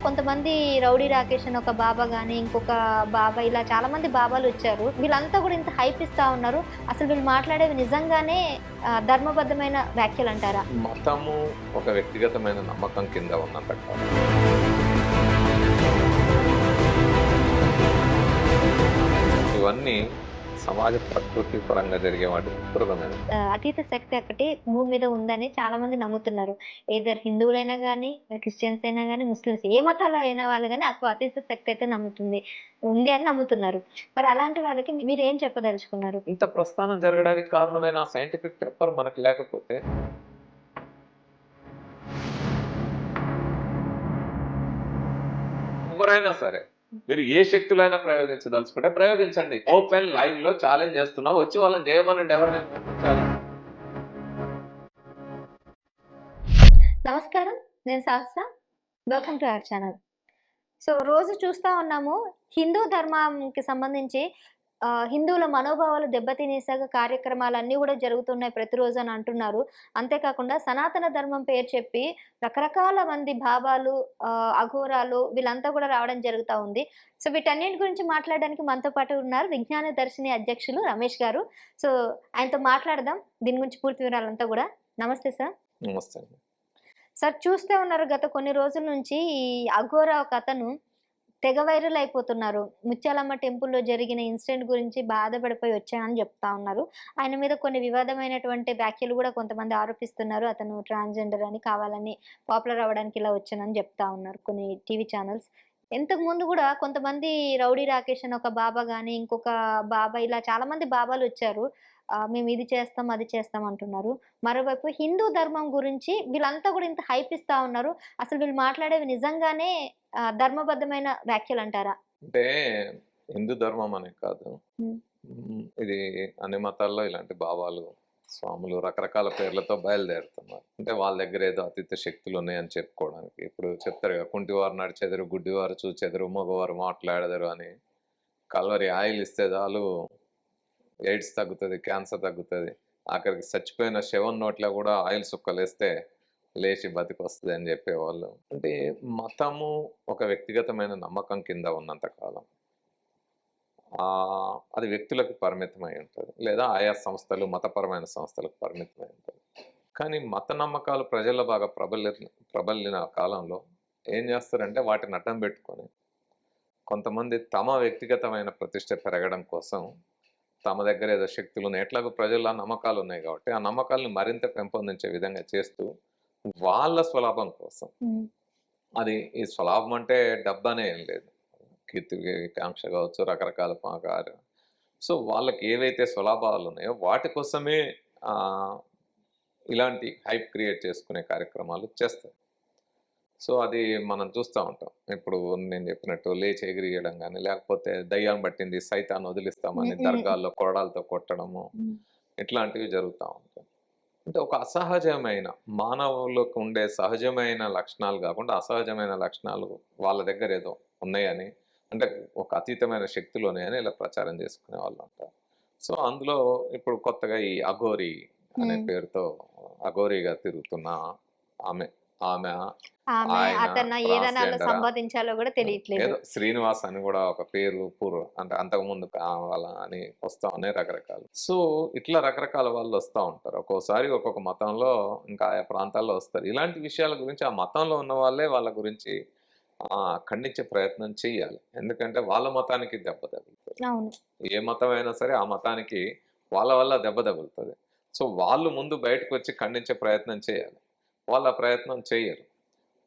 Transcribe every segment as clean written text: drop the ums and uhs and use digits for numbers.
కొంతమంది రౌడీ రాకేష్ అని ఒక బాబా గాని, ఇంకొక బాబా ఇలా చాలా మంది బాబాలొచ్చారు. వీళ్ళంతా గూడా ఇంత హైప్ ఇస్తా ఉన్నారు. అసలు వీళ్ళు మాట్లాడేవి నిజంగానే ధర్మబద్ధమైన వ్యాఖ్యలంటారా? మతము ఒక వ్యక్తిగతమైన నమ్మకం కింద ఉన్నంత కాలం ఇవన్నీ సమాజ ప్రకృతి పరంగా జరిగే వాటి విస్తృతమైన అతీత శక్తి ఒకటి భూమి మీద ఉందని చాలా మంది నమ్ముతున్నారు. ఎయిదర్ హిందువులైనా గాని, క్రిస్టియన్స్ అయినా గాని, ముస్లిమ్స్ ఏ మతాల్లో అయిన వాళ్ళు గాని అతీత శక్తి అయితే ఉంది అని నమ్ముతున్నారు. మరి అలాంటి వాళ్ళకి మీరేం చెప్పదలుచుకున్నారు? ఇంత ప్రస్థానం జరగడానికి కారణమైన సైంటిఫిక్ పేపర్ మనకు లేకపోతే ఎవరైనా సరే మీరు ఏ శక్తులైనా ప్రయోగించదలుచుకుంటే ప్రయోగించండి. ఓపెన్ లైవ్ లో ఛాలెంజ్ చేస్తున్నాం, వచ్చి వాళ్ళని చేయమనండి. ఎవరైనా ప్రయత్నించాలి. నమస్కారం. నేను శాస్త్ర. Welcome to our channel. So, రోజు చూస్తా ఉన్నాము హిందూ ధర్మంకి సంబంధించి హిందువుల మనోభావాలు దెబ్బతినేసాగా కార్యక్రమాలన్నీ గూడా జరుగుతున్నాయి ప్రతిరోజు అని అంటున్నారు. అంతేకాకుండా సనాతన ధర్మం పేరు చెప్పి రకరకాల మంది బాబాలు, అఘోరాలు వీళ్ళంతా గూడా రావడం జరుగుతా ఉంది. సో, వీటన్నిటి గురించి మాట్లాడడానికి మనతో పాటు ఉన్నారు విజ్ఞాన దర్శిని అధ్యక్షులు రమేష్ గారు. సో, ఆయనతో మాట్లాడదాం దీని గురించి పూర్తి వివరాలంతా గూడా. నమస్తే సార్. నమస్తే అండి. సార్, చూస్తే ఉన్నారు గత కొన్ని రోజుల నుంచి ఈ అఘోరా ఒకతను తెగ వైరల్ అయిపోతున్నారు. ముత్యాలమ్మ టెంపుల్‌లో జరిగిన ఇన్సిడెంట్ గురించి బాధపడిపోయి వచ్చానని చెప్తా ఉన్నారు. ఆయన మీద కొన్ని వివాదమైనటువంటి వ్యాఖ్యలు గూడా కొంతమంది ఆరోపిస్తున్నారు. అతను ట్రాన్స్‌జెండర్ అని కావాలని పాపులర్ అవ్వడానికి ఇలా వచ్చానని చెప్తా ఉన్నారు కొన్ని టీవీ ఛానెల్స్. ఇంతకుముందు గూడా కొంతమంది రౌడీ రాకేష్ అని ఒక బాబా గాని, ఇంకొక బాబా ఇలా చాలా మంది బాబాలొచ్చారు. మేము ఇది చేస్తాం, అది చేస్తాం అంటున్నారు. మరోవైపు హిందూ ధర్మం గురించి వీళ్ళంతా గూడా ఇంత హైప్ ఇస్తా ఉన్నారు. అసలు వీళ్ళు మాట్లాడేవి నిజంగానే ధర్మబద్ధమైన వ్యాఖ్యలంటారా? అంటే హిందూ ధర్మం అనే కాదు, హ్మ్. ఇది అన్ని మతాల్లో ఇలాంటి భావాలు, స్వాములు రకరకాల పేర్లతో బయలుదేరుతున్నారు. అంటే వాళ్ళ దగ్గర ఏదో అతీత శక్తులు ఉన్నాయని చెప్పుకోవడానికి. ఇప్పుడు చెప్తారు కదా, కుంటివారు నడిచెదరు, గుడ్డివారు చూచెదరు, మగవారు మాట్లాడెదరు అని. కల్వరి ఆయిల్ ఇస్తే చాలు ఎయిడ్స్ తగ్గుతుంది, క్యాన్సర్ తగ్గుతుంది, ఆఖరికి చచ్చిపోయిన శవం నోట్లో కూడా ఆయిల్ సుక్కలేస్తే లేచి బతికొస్తుంది అని చెప్పేవాళ్ళు. అంటే మతము ఒక వ్యక్తిగతమైన నమ్మకం కింద ఉన్నంత కాలం అది వ్యక్తులకు పరిమితమై ఉంటుంది, లేదా ఆయా సంస్థలు మతపరమైన సంస్థలకు పరిమితమై ఉంటుంది. కానీ మత నమ్మకాలు ప్రజల్లో బాగా ప్రబలిన కాలంలో ఏం చేస్తారంటే వాటిని అడ్డం పెట్టుకొని కొంతమంది తమ వ్యక్తిగతమైన ప్రతిష్ట పెరగడం కోసం తమ దగ్గర ఏదో శక్తులు ఉన్నాయి, ఎట్లాగో ప్రజల్లో నమ్మకాలు ఉన్నాయి కాబట్టి ఆ నమ్మకాలను మరింత పెంపొందించే విధంగా చేస్తూ వాళ్ళ స్వలాభం కోసం, అది ఈ స్వలాభం అంటే డబ్బనే ఏం లేదు, కీర్తి కాంక్ష కావచ్చు, రకరకాల పాకాలు. సో వాళ్ళకి ఏవైతే స్వలాభాలు ఉన్నాయో వాటి కోసమే ఇలాంటి హైప్ క్రియేట్ చేసుకునే కార్యక్రమాలు చేస్తారు. సో అది మనం చూస్తూ ఉంటాం. ఇప్పుడు నేను చెప్పినట్టు లేచి ఎగిరియడం కానీ, లేకపోతే దయ్యం పట్టింది సైతాన్ని వదిలిస్తామని దర్గాల్లో కొరడాలతో కొట్టడము, ఇట్లాంటివి జరుగుతూ ఉంటాయి. అంటే ఒక అసహజమైన మానవులకు ఉండే సహజమైన లక్షణాలు కాకుండా అసహజమైన లక్షణాలు వాళ్ళ దగ్గర ఏదో ఉన్నాయని, అంటే ఒక అతీతమైన శక్తులు ఉన్నాయని ఇలా ప్రచారం చేసుకునే వాళ్ళు ఉంటారు. సో అందులో ఇప్పుడు కొత్తగా ఈ అఘోరి అనే పేరుతో అఘోరిగా తిరుగుతున్న ఆమె ఆమె ఆయన ఏదనాలో ట్రాన్స్జెండర్ సంబోధించాలో గూడా తెలియట్లేదు. ఏదో శ్రీనివాస్ అని కూడా ఒక పేరు అంటే అంతకుముందు కావాలా అని వస్తా ఉన్నాయి రకరకాలు. సో ఇట్లా రకరకాల వాళ్ళు వస్తూ ఉంటారు. ఒక్కోసారి ఒక్కొక్క మతంలో ఇంకా ఆయా ప్రాంతాల్లో వస్తారు. ఇలాంటి విషయాల గురించి ఆ మతంలో ఉన్న వాళ్ళే వాళ్ళ గురించి ఖండించే ప్రయత్నం చేయాలి. ఎందుకంటే వాళ్ళ మతానికి దెబ్బ తగులుతుంది. ఏ మతం అయినా సరే ఆ మతానికి వాళ్ళ వల్ల దెబ్బ తగులుతుంది. సో వాళ్ళు ముందు బయటకు వచ్చి ఖండించే ప్రయత్నం చేయాలి. వాళ్ళ ప్రయత్నం చేయరు.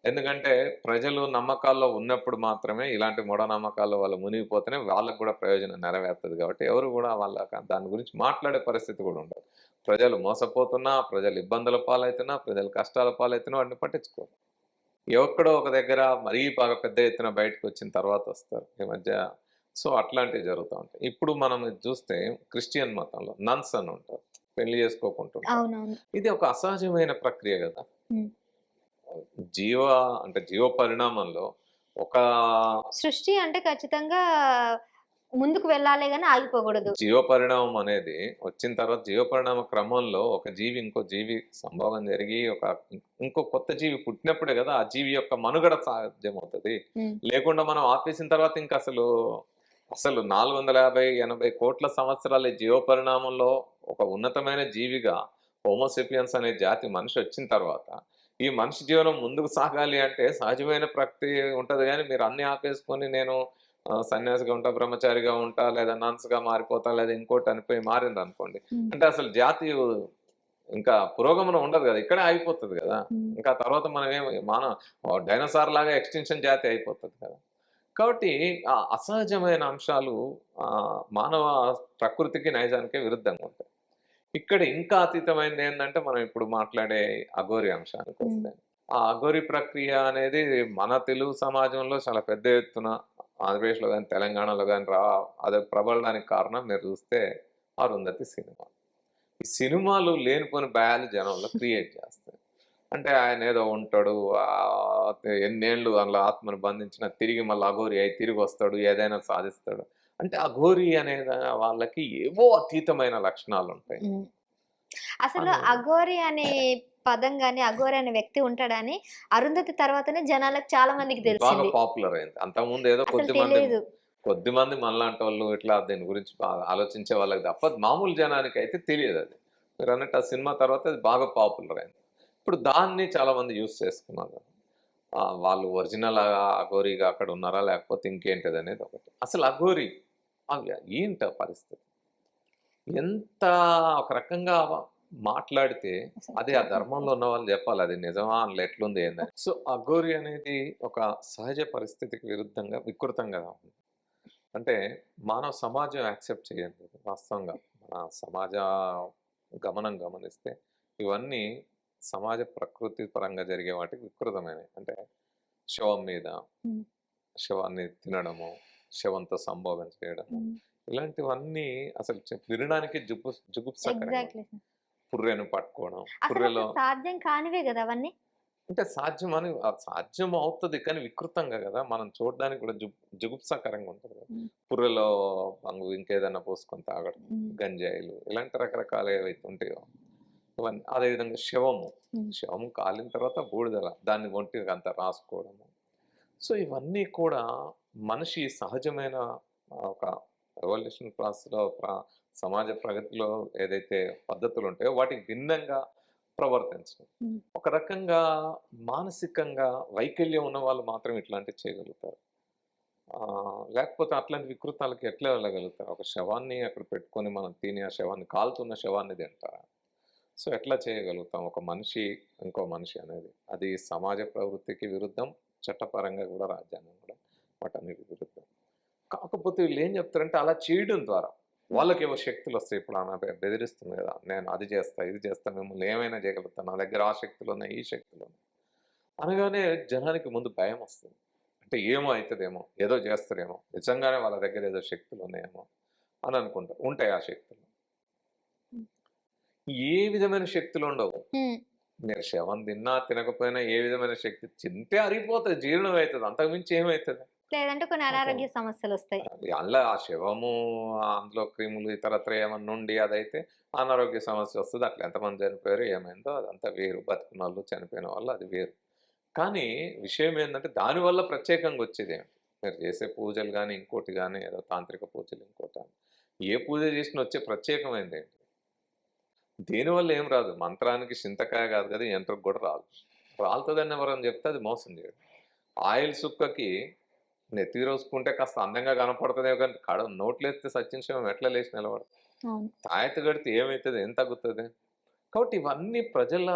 ఎందుకంటే ప్రజలు నమ్మకాల్లో ఉన్నప్పుడు మాత్రమే, ఇలాంటి మూఢనమ్మకాల్లో వాళ్ళు మునిగిపోతేనే వాళ్ళకు కూడా ప్రయోజనం నెరవేరుతుంది. కాబట్టి ఎవరు కూడా దాని గురించి మాట్లాడే పరిస్థితి కూడా ఉండదు. ప్రజలు మోసపోతున్నా, ప్రజలు ఇబ్బందుల పాలవుతున్నా, ప్రజలు కష్టాల పాలవుతున్నా వాటిని పట్టించుకోరు. ఎక్కడో ఒక దగ్గర మరీ బాగా పెద్ద ఎత్తున బయటకు వచ్చిన తర్వాత వస్తారు ఈ మధ్య. సో అట్లాంటివి జరుగుతూ ఉంటాయి. ఇప్పుడు మనం చూస్తే క్రిస్టియన్ మతంలో నన్స్ అని ఉంటారు, పెళ్లి చేసుకోకుంటుంటారు. ఇది ఒక అసహజమైన ప్రక్రియ కదా. జీవ పరిణామంలో ఒక సృష్టి అంటే ఖచ్చితంగా ముందుకు వెళ్ళాలి గాని ఆగిపోకూడదు. జీవ పరిణామం అనేది వచ్చిన తర్వాత జీవ పరిణామ క్రమంలో ఒక జీవి ఇంకో జీవి సంభోగం జరిగి ఇంకో కొత్త జీవి పుట్టినప్పుడే కదా ఆ జీవి యొక్క మనుగడ సాధ్యమవుతుంది. హ్మ్. లేకుండా మనం ఆపేసిన తర్వాత ఇంకా అసలు 450, 80 కోట్ల సంవత్సరాల ఈ జీవ పరిణామంలో ఒక ఉన్నతమైన జీవిగా హోమోసేపియన్స్ అనే జాతి మనిషి వచ్చిన తర్వాత ఈ మనిషి జీవనం ముందుకు సాగాలి అంటే సహజమైన ప్రక్రియ ఉంటది గానీ మీరు అన్ని ఆపేసుకొని నేను సన్యాసిగా ఉంటా, బ్రహ్మచారిగా ఉంటా, లేదా నన్స్‌గా మారిపోతా, లేదా ఇంకోటి అనిపోయి మారిందనుకోండి. హ్మ్. అంటే అసలు జాతి ఇంకా పురోగమనం ఉండదు గదా! ఇక్కడే ఆగిపోతది గదా! హ్మ్. ఇంకా తర్వాత మనమేమి డైనోసార్ లాగా ఎక్స్‌టింక్షన్ జాతి అయిపోతది కదా! కాబట్టి ఆ అసహజమైన అంశాలు మానవ ప్రకృతికి, నైజానికే విరుద్ధంగా ఉంటాయి. ఇక్కడ ఇంకా అతీతమైనదేందంటే మనం ఇప్పుడు మాట్లాడే అఘోరి హ్మ్. అంశానికొస్తే. ఆ అఘోరి ప్రక్రియ అనేది మన తెలుగు సమాజంలో చాలా పెద్ద ఎత్తున ఆంధ్రప్రదేశ్‌లో గాని, తెలంగాణలో గాని అది ప్రబలడానికి కారణం మీరు చూస్తే 'అరుంధతి' సినిమా. ఈ సినిమాలు లేనిపోని భయాలు జనంలో క్రియేట్ చేస్తాయి. అంటే ఆయనేదో ఉంటాడు. ఎన్నేళ్ళు అందులో ఆత్మను బంధించినా తిరిగి మళ్ళీ అఘోరి అయి తిరిగొస్తాడు. ఏదైనా సాధిస్తాడు. అంటే అఘోరి అనే వాళ్ళకి ఏవో అతీతమైన లక్షణాలుంటాయి. హ్మ్. అసలు అని అఘోరి అనే పదం గాని, అఘోరి అనే వ్యక్తి ఉంటాడని 'అరుంధతి' తర్వాతనే జనాలకు చాలా మందికి బాగా తెలిసింది. పాపులర్ అయింది. అంతకుముందు ఏదో అసలు తెలీదు. కొద్దిమంది మనలాంటోళ్ళు ఇట్లా దీని గురించి బాగా ఆలోచించే వాళ్ళకి తప్ప మామూలు జనానికైతే తెలియదది. మీరన్నట్టు ఆ సినిమా తర్వాత అది బాగా పాపులర్ అయింది. ఇప్పుడు దాన్ని చాలామంది యూజ్ చేసుకున్నారు. వాళ్ళు ఒరిజినల్ అఘోరీగా అక్కడ ఉన్నారా? లేకపోతే ఇంకేంటిదనేది ఒకటి. అసలు అఘోరి అవి ఏంటి ఆ పరిస్థితి? ఎంత ఒక రకంగా మాట్లాడితే అది ఆ ధర్మంలో ఉన్న వాళ్ళు చెప్పాలి. అది నిజమా? అందులో ఎట్లుంది ఏందని. సో, అఘోరి అనేది ఒక సహజ పరిస్థితికి విరుద్ధంగా వికృతంగా ఉంది. అంటే మానవ సమాజం యాక్సెప్ట్ చేయదు వాస్తవంగా. మన సమాజ గమనిస్తే ఇవన్నీ సమాజ ప్రకృతి పరంగా జరిగే వాటికి వికృతమైనవి. అంటే శవం మీద హ్మ్. శవాన్ని తినడము, శవంతో సంభోగం చేయడము. హ్మ్. ఇలాంటివన్నీ అసలు వినడానికి జుగుప్సకరంగా ఎగ్జాక్ట్‌లీ సార్. పుర్రెను పట్టుకోవడం. అసలసలు సాధ్యం కానివే గదా! అవన్నీ. అంటే సాధ్యం అవుతది. కానీ వికృతంగా గదా! మనం చూడడానికి కూడా జుగుప్సాకరంగా ఉంటది కదా! హ్మ్. పుర్రెలో ఇంకేదన్నా పోసుకొని తాగడం, హ్మ్. గంజాయిలు ఇలాంటి రకరకాలు ఏవైతే ఉంటాయో ఇవన్నీ. అదేవిధంగా శవము. హ్మ్. శవం కాలిన తర్వాత బూడిదల దాన్ని ఒంటికంతా రాసుకోవడము. సో, ఇవన్నీ కూడా మనిషి సహజమైన ఒక ఎవల్యూషన్ ప్రాసెస్‌లో సమాజ ప్రగతిలో ఏదైతే పద్ధతులుంటాయో వాటికి భిన్నంగా ప్రవర్తించడం. హ్మ్. ఒక రకంగా మానసికంగా వైకల్యం ఉన్న వాళ్ళు మాత్రం ఇట్లాంటివి చేయగలుగుతారు. లేకపోతే అట్లాంటి వికృతాలకి ఎట్లా వెళ్ళగలుగుతారు? ఒక శవాన్ని అక్కడ పెట్టుకొని మనం తిని ఆ శవాన్ని కాలుతున్న శవాన్ని తింటారా? సో, ఎట్లా చేయగలుగుతాం? ఒక మనిషి, ఇంకో మనిషి అనేది. అది సమాజ ప్రవృత్తికి విరుద్ధం. చట్టపరంగా కూడా రాజ్యాంగం కూడా వాటన్నిటికి విరుద్ధం. కాకపోతే వీళ్ళేం చెప్తారంటే అలా చేయడం ద్వారా హ్మ్. వాళ్ళకేవో శక్తులొస్తాయి. ఇప్పుడు ఆమె బెదిరిస్తుంది గదా! నేను అది చేస్తా, ఇది చేస్తా, మిమ్మల్ని ఏమైనా చేయగలుగుతా. నా దగ్గర ఆ శక్తులున్నాయి, ఈ శక్తులున్నాయి. అనగానే జనానికి ముందు భయమొస్తుంది. అంటే ఏమో అయితదేమో, ఏదో చేస్తారేమో, నిజంగానే వాళ్ళ దగ్గర ఏదో శక్తులున్నాయేమో అని అనుకుంటారు. ఉంటాయి ఆ శక్తులు. హ్మ్. ఏ విధమైన శక్తులుండవు. హ్మ్. మీరు శవం తిన్నా, తినకపోయినా ఏ విధమైన శక్తి తింటే అరిగిపోతది, జీర్ణం అయితది. అంతకు మించి ఏమైతది? లేదంటే కొన్ని ఒక అనారోగ్య సమస్యలొస్తాయి. అందులో ఆ శవము అందులో క్రిములు ఇతరత్ర ఏమన్నా ఉండి అదైతే అనారోగ్య సమస్య వస్తది. అట్లా ఎంతమంది చనిపోయారు, ఏమైందో అదంతా వేరు. బతికున్నోళ్ళు, చనిపోయిన వాళ్ళు అది వేరు. కానీ విషయం ఏందంటే దానివల్ల ప్రత్యేకంగా వచ్చేదేమిటి? మీరు చేసే పూజలు గాని, ఇంకోటి గాని ఏదో తాంత్రిక పూజలు ఇంకోటి అని. ఏ పూజ చేసినా వచ్చే ప్రత్యేకమైనదేంటి? దేనివల్ల ఏం రాదు. మంత్రానికి చింతకాయ కాదు కదా! యంత్రం కూడా రాదు. రాలుతదని ఎవరైనా చెప్తే అది మోసం చేయడం. ఆయిల్ సుక్కకి నెత్తికి రోసుకుంటే కాస్త అందంగా కనపడతదేమో కానీ నోట్లేస్తే సచ్చిన శవం ఎట్లా లేచి నిలబడతది? అవును. తాయెత్తు కడితే ఏమైతది? ఏం తగ్గుతది? కాబట్టి ఇవన్నీ ప్రజల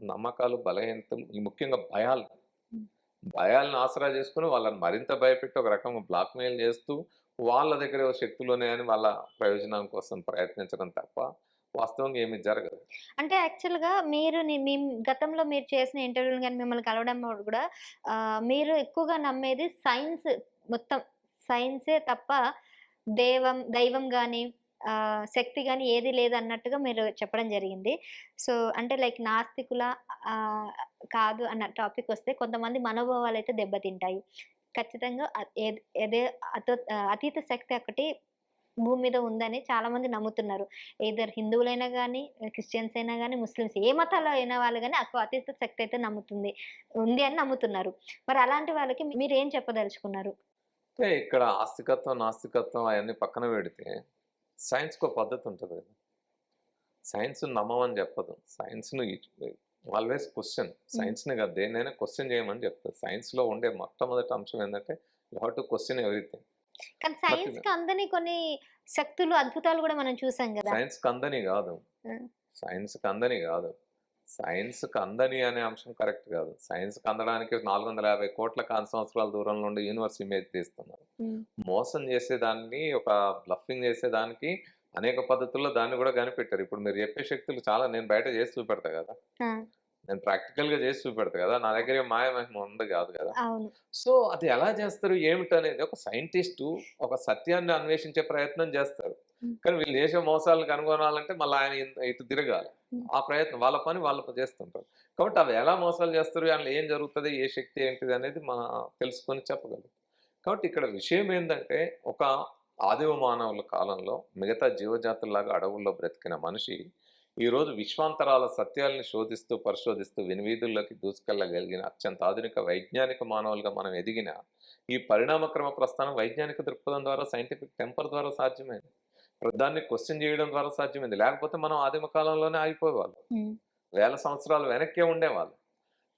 నమ్మకాలు, బలహీనతలు, ఈ ముఖ్యంగా భయాలు. హ్మ్. భయాలను ఆసరా చేసుకొని వాళ్ళని మరింత భయపెట్టి ఒక రకంగా బ్లాక్‌మెయిల్ చేస్తూ, వాళ్ళ దగ్గర ఏవో శక్తులున్నాయని వాళ్ళ ప్రయోజనం కోసం ప్రయత్నించడం తప్ప వాస్తవంగా ఏమి జరగదు. అంటే యాక్చువల్‌గా మీరు మీ గతంలో మీరు చేసిన ఇంటర్వ్యూలు గాని, మిమ్మల్ని కలవడంలో గూడా మీరు ఎక్కువగా నమ్మేది సైన్స్ మొత్తం. సైన్సే తప్ప దైవం గాని, శక్తి గాని ఏది లేదన్నట్టుగా మీరు చెప్పడం జరిగింది. సో, అంటే లైక్ నాస్తికుల ఆహ్, కాదు అన్న టాపికొస్తే కొంతమంది మనోభావాలైతే దెబ్బతింటాయి. ఖచ్చితంగా అతీత శక్తి ఒకటి భూమి మీద ఉందని చాలామంది నమ్ముతున్నారు. హిందువులైనా గానీ, క్రిస్టియన్స్ అయినా గానీ, ముస్లిమ్స్ ఏ మతాల్లో అయిన వాళ్ళు గానీ అతీత శక్తి అయితే ఉంది అని నమ్ముతున్నారు. మరి అలాంటి వాళ్ళకి మీరేం చెప్పదలుచుకున్నారు? అంటే ఇక్కడ ఆస్తికత్వం, నాస్తికత్వం అయన్నీ పక్కన పెడితే సైన్స్‌కో పద్ధతి ఉంటది కదా! సైన్స్‌ని నమ్మమని చెప్పదు. సైన్స్‌ని ఆల్వేస్ క్వెషన్. హ్మ్. సైన్స్‌ని కాదు దేన్నైనా క్వెషన్ చేయమని చెప్తది. సైన్స్‌లో ఉండే మొట్టమొదటి అంశం ఏందంటే you have to question everything. కానీ ప్రతిది సైన్స్‌కి అందని కొన్ని శక్తులు, అద్భుతాలు గూడా మనం చూసాం గదా! సైన్స్‌కి అందని కాదు. హ్మ్. సైన్స్‌కి అందని కాదు. సైన్స్‌కి అందని అనే అంశం కరెక్ట్ కాదు. సైన్స్‌కి అందడానికి 450,00,00,000 సంవత్సరాల దూరంలో ఉండి యూనివర్స్ ఇమేజ్ తీస్తున్నారు. హ్మ్. మోసం చేసేదాన్ని, ఒక బ్లఫింగ్ చేసేదానికి అనేక పద్ధతుల్లో దాన్ని కూడా కనిపెట్టారు. ఇప్పుడు మీరు చెప్పే శక్తులు చాలా నేను బయట చేసి చూపెడతా కదా! ఆ! నేను ప్రాక్టికల్‌గా చేసి చూపెడతా కదా! నా దగ్గర ఏం మాయ మహిమ ఉండదు కాదు కదా! అవును. సో, అది ఎలా చేస్తారు ఏమిటనేది ఒక సైంటిస్టు ఒక సత్యాన్ని అన్వేషించే ప్రయత్నం చేస్తారు. హ్మ్. కానీ వీళ్ళు చేసే మోసాలను కనుగొనాలంటే మళ్ళీ ఆయన ఇటు తిరగాలి. హ్మ్. ఆ ప్రయత్నం వాళ్ళ పని వాళ్ళు చేస్తుంటారు. కాబట్టి అవి ఎలా మోసాలు చేస్తారు? అందులో ఏం జరుగుతది? ఏ శక్తి ఏంటిది అనేది మనం తెలుసుకొని చెప్పగలం. కాబట్టి ఇక్కడ విషయం ఏందంటే ఒక ఆదిమ మానవుల కాలంలో మిగతా జీవజాతుల్లాగా అడవుల్లో బ్రతికిన మనిషి ఈరోజు విశ్వాంతరాల సత్యాల్ని శోధిస్తూ, పరిశోధిస్తూ వినువీధుల్లోకి దూసుకెళ్ళగలిగిన అత్యంత ఆధునిక వైజ్ఞానిక మానవులుగా మనం ఎదిగిన ఈ పరిణామక్రమ ప్రస్థానం వైజ్ఞానిక దృక్పథం ద్వారా, సైంటిఫిక్ టెంపర్ ద్వారా సాధ్యమైంది. దాన్ని క్వెషన్ చేయడం ద్వారా సాధ్యమైంది. లేకపోతే మనం ఆదిమ కాలంలోనే ఆగిపోయేవాళ్ళం. హ్మ్. వేల సంవత్సరాలు వెనక్కే ఉండేవాళ్ళం.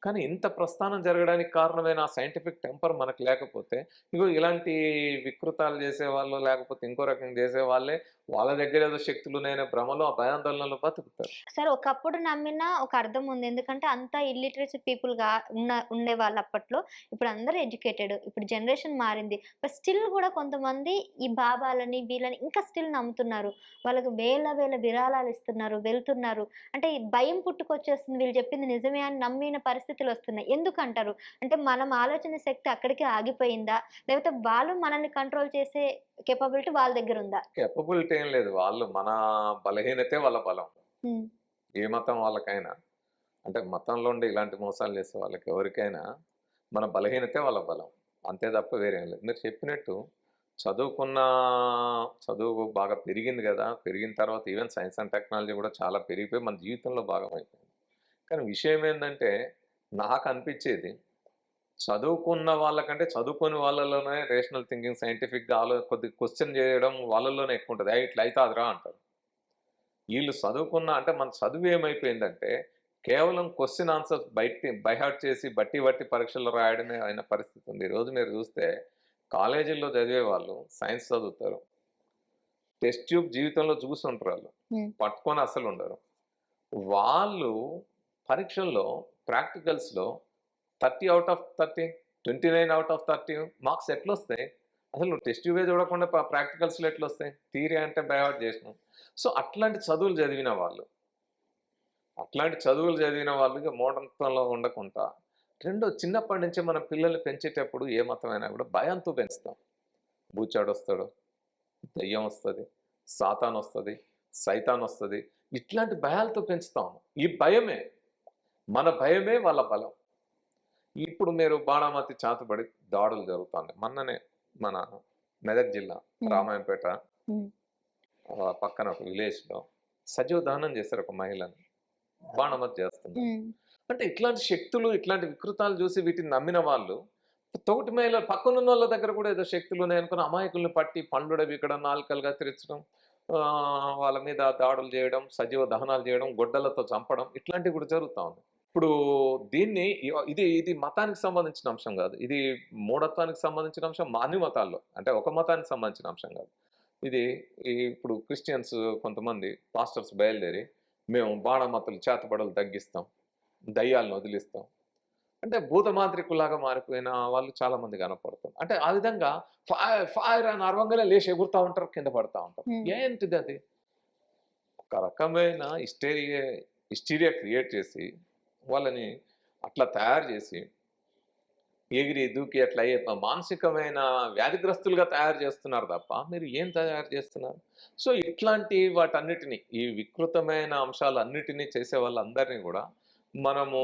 కానీ ఇంత ప్రస్థానం జరగడానికి కారణమైన ఆ సైంటిఫిక్ టెంపర్ మనకు లేకపోతే, ఇగో ఇలాంటి వికృతాలు చేసేవాళ్ళు, లేకపోతే ఇంకో రకంగా చేసేవాళ్ళే వాళ్ళ దగ్గర ఏదో శక్తులున్నాయనే భ్రమలో, ఆ భయాందోళనలో బతుకుతారు. సరే ఒకప్పుడు నమ్మిన ఒక అర్థం ఉంది. ఎందుకంటే అంతా ఇల్లిటరసీ పీపుల్‌గా ఉండేవాళ్ళు అప్పట్లో. ఇప్పుడు అందరూ ఎడ్యుకేటెడ్. ఇప్పుడు జనరేషన్ మారింది. బట్ స్టిల్ గూడా కొంతమంది ఈ బాబాలని, వీళ్ళని ఇంకా స్టిల్ నమ్ముతున్నారు. వాళ్ళకి వేల వేల విరాళాలు ఇస్తున్నారు, వెళ్తున్నారు. అంటే ఈ భయం పుట్టుకొచ్చేస్తుంది. వీళ్ళు చెప్పింది నిజమే అని నమ్మిన పరిస్థితులొస్తున్నాయి. ఎందుకంటారు? అంటే మనం ఆలోచన శక్తి అక్కడికే ఆగిపోయిందా? లేకపోతే వాళ్ళు మనల్ని కంట్రోల్ చేసే కేపబిలిటీ వాళ్ళ దగ్గరుందా? కేపబిలిటీ ఏం లేదు. వాళ్ళు మన బలహీనతే వాళ్ళ బలం. హ్మ్. ఏ మతం వాళ్ళకైనా. అంటే మతంలో ఉండి ఇలాంటి మోసాలు చేసే వాళ్ళకి ఎవరికైనా మన బలహీనతే వాళ్ళ బలం. అంతే తప్ప వేరేం లేదు. మీరు చెప్పినట్టు చదువుకున్న చదువు బాగా పెరిగింది గదా! పెరిగిన తర్వాత ఈవెన్ సైన్స్ అండ్ టెక్నాలజీ గూడా చాలా పెరిగిపోయి మన జీవితంలో భాగమైపోయింది. కానీ విషయం ఏందంటే నాకనిపిచ్చేది చదువుకున్న వాళ్ళకంటే చదువుకోని వాళ్ళలోనే రేషనల్ థింకింగ్, సైంటిఫిక్‌గా కొద్దిగా క్వెషన్ చేయడం వాళ్ళలోనే ఎక్కువుంటది. ఇట్లా అయితాదిరా అంటారు. ఈళ్ళు చదువుకున్న అంటే మన చదువు ఏమైపోయిందంటే, కేవలం క్వెషన్ ఆన్సర్స్ బై హార్ట్ చేసి బట్టి బట్టి పరీక్షల్లో రాయడమే అయిన పరిస్థితి ఉంది. ఈరోజు మీరు చూస్తే కాలేజీల్లో చదివేవాళ్ళు సైన్స్ చదువుతారు. టెస్ట్ ట్యూబ్ జీవితంలో చూసుంటరాళ్ళు. హ్మ్. పట్టుకొని అస్సలుండరు. వాళ్ళు పరీక్షల్లో, ప్రాక్టికల్స్‌లో 30 out of 30, 29 out of 30 marks ఎట్లొస్తాయి? అసలు నువ్వు టెస్ట్ ట్యూబే చూడకుండా ప్రాక్టికల్స్‌లో ఎట్లొస్తాయి? థియరీ అంటే బై హార్ట్ చేసినావు. సో, అట్లాంటి చదువులు చదివిన వాళ్ళు. అట్లాంటి చదువులు చదివిన వాళ్ళు ఇగ మూఢత్వంలో ఉండకుండా, రెండో చిన్నప్పటి నుంచే మన పిల్లల్ని పెంచేటప్పుడు ఏ మతమైనా కూడా భయంతో పెంచుతాం. బూచాడొస్తాడు, దెయ్యం వస్తది, సాతానొస్తది, సైతానొస్తది. ఇట్లాంటి భయాలతో పెంచుతాం. ఈ భయమే, మన భయమే వాళ్ళ బలం. ఇప్పుడు మీరు బాణామతి చాతుబడి దాడులు జరుగుతున్నాయి. మొన్ననే మన మెదక్ జిల్లా హ్మ్. రామాయంపేట హ్మ్. పక్కన ఒక విలేజ్‌లో సజీవ దహనం చేశారు ఒక మహిళని. బాణామతి చేస్తున్నారు. హ్మ్. అంటే ఇట్లాంటి శక్తులు, ఇట్లాంటి వికృతాలు చూసి వీటిని నమ్మిన వాళ్ళు, తోటి మహిళ పక్కనున్నోళ్ళ దగ్గర కూడా ఏదో శక్తులున్నాయనుకుని అమాయకుల్ని పట్టి పండుడ వీకడం, నాలుకలు కత్తిరించడం, వాళ్ళ మీద దాడులు చేయడం, సజీవ దహనాలు చేయడం, గొడ్డలతో చంపడం ఇట్లాంటివి కూడా జరుగుతా ఉంది. ఇప్పుడు దీన్ని ఇది ఇది మతానికి సంబంధించిన అంశం కాదు. ఇది మూఢత్వానికి సంబంధించిన అంశం అన్ని మతాల్లో. అంటే ఒక మతానికి సంబంధించిన అంశం కాదు. ఇది ఇప్పుడు క్రిస్టియన్స్ కొంతమంది పాస్టర్స్ బయలుదేరి మేము బాణమతులు చేతబడులు తగ్గిస్తాం. దయ్యాలను వదిలిస్తాం. అంటే భూతమాంత్రికుల్లాగా మారిపోయిన వాళ్ళు చాలా మంది కనపడతారు. అంటే ఆ విధంగా ఫైర్ ఫైర్ అని అరవంగానే లేచి ఎగురుతా ఉంటారు, కింద పడతా ఉంటారు. హ్మ్. ఏంటిదది? ఒక రకమైన హిస్టీరియా క్రియేట్ చేసి, వాళ్ళని అట్లా తయారు చేసి, ఎగిరి, దూకి అట్లా మానసికమైన వ్యాధిగ్రస్తులుగా తయారు చేస్తున్నారు తప్ప, మీరు ఏం తయారు చేస్తున్నారు? సో, ఇట్లాంటి వాటన్నిటిని, ఈ వికృతమైన అంశాలన్నిటిని చేసే వాళ్ళందరినీ గూడా మనము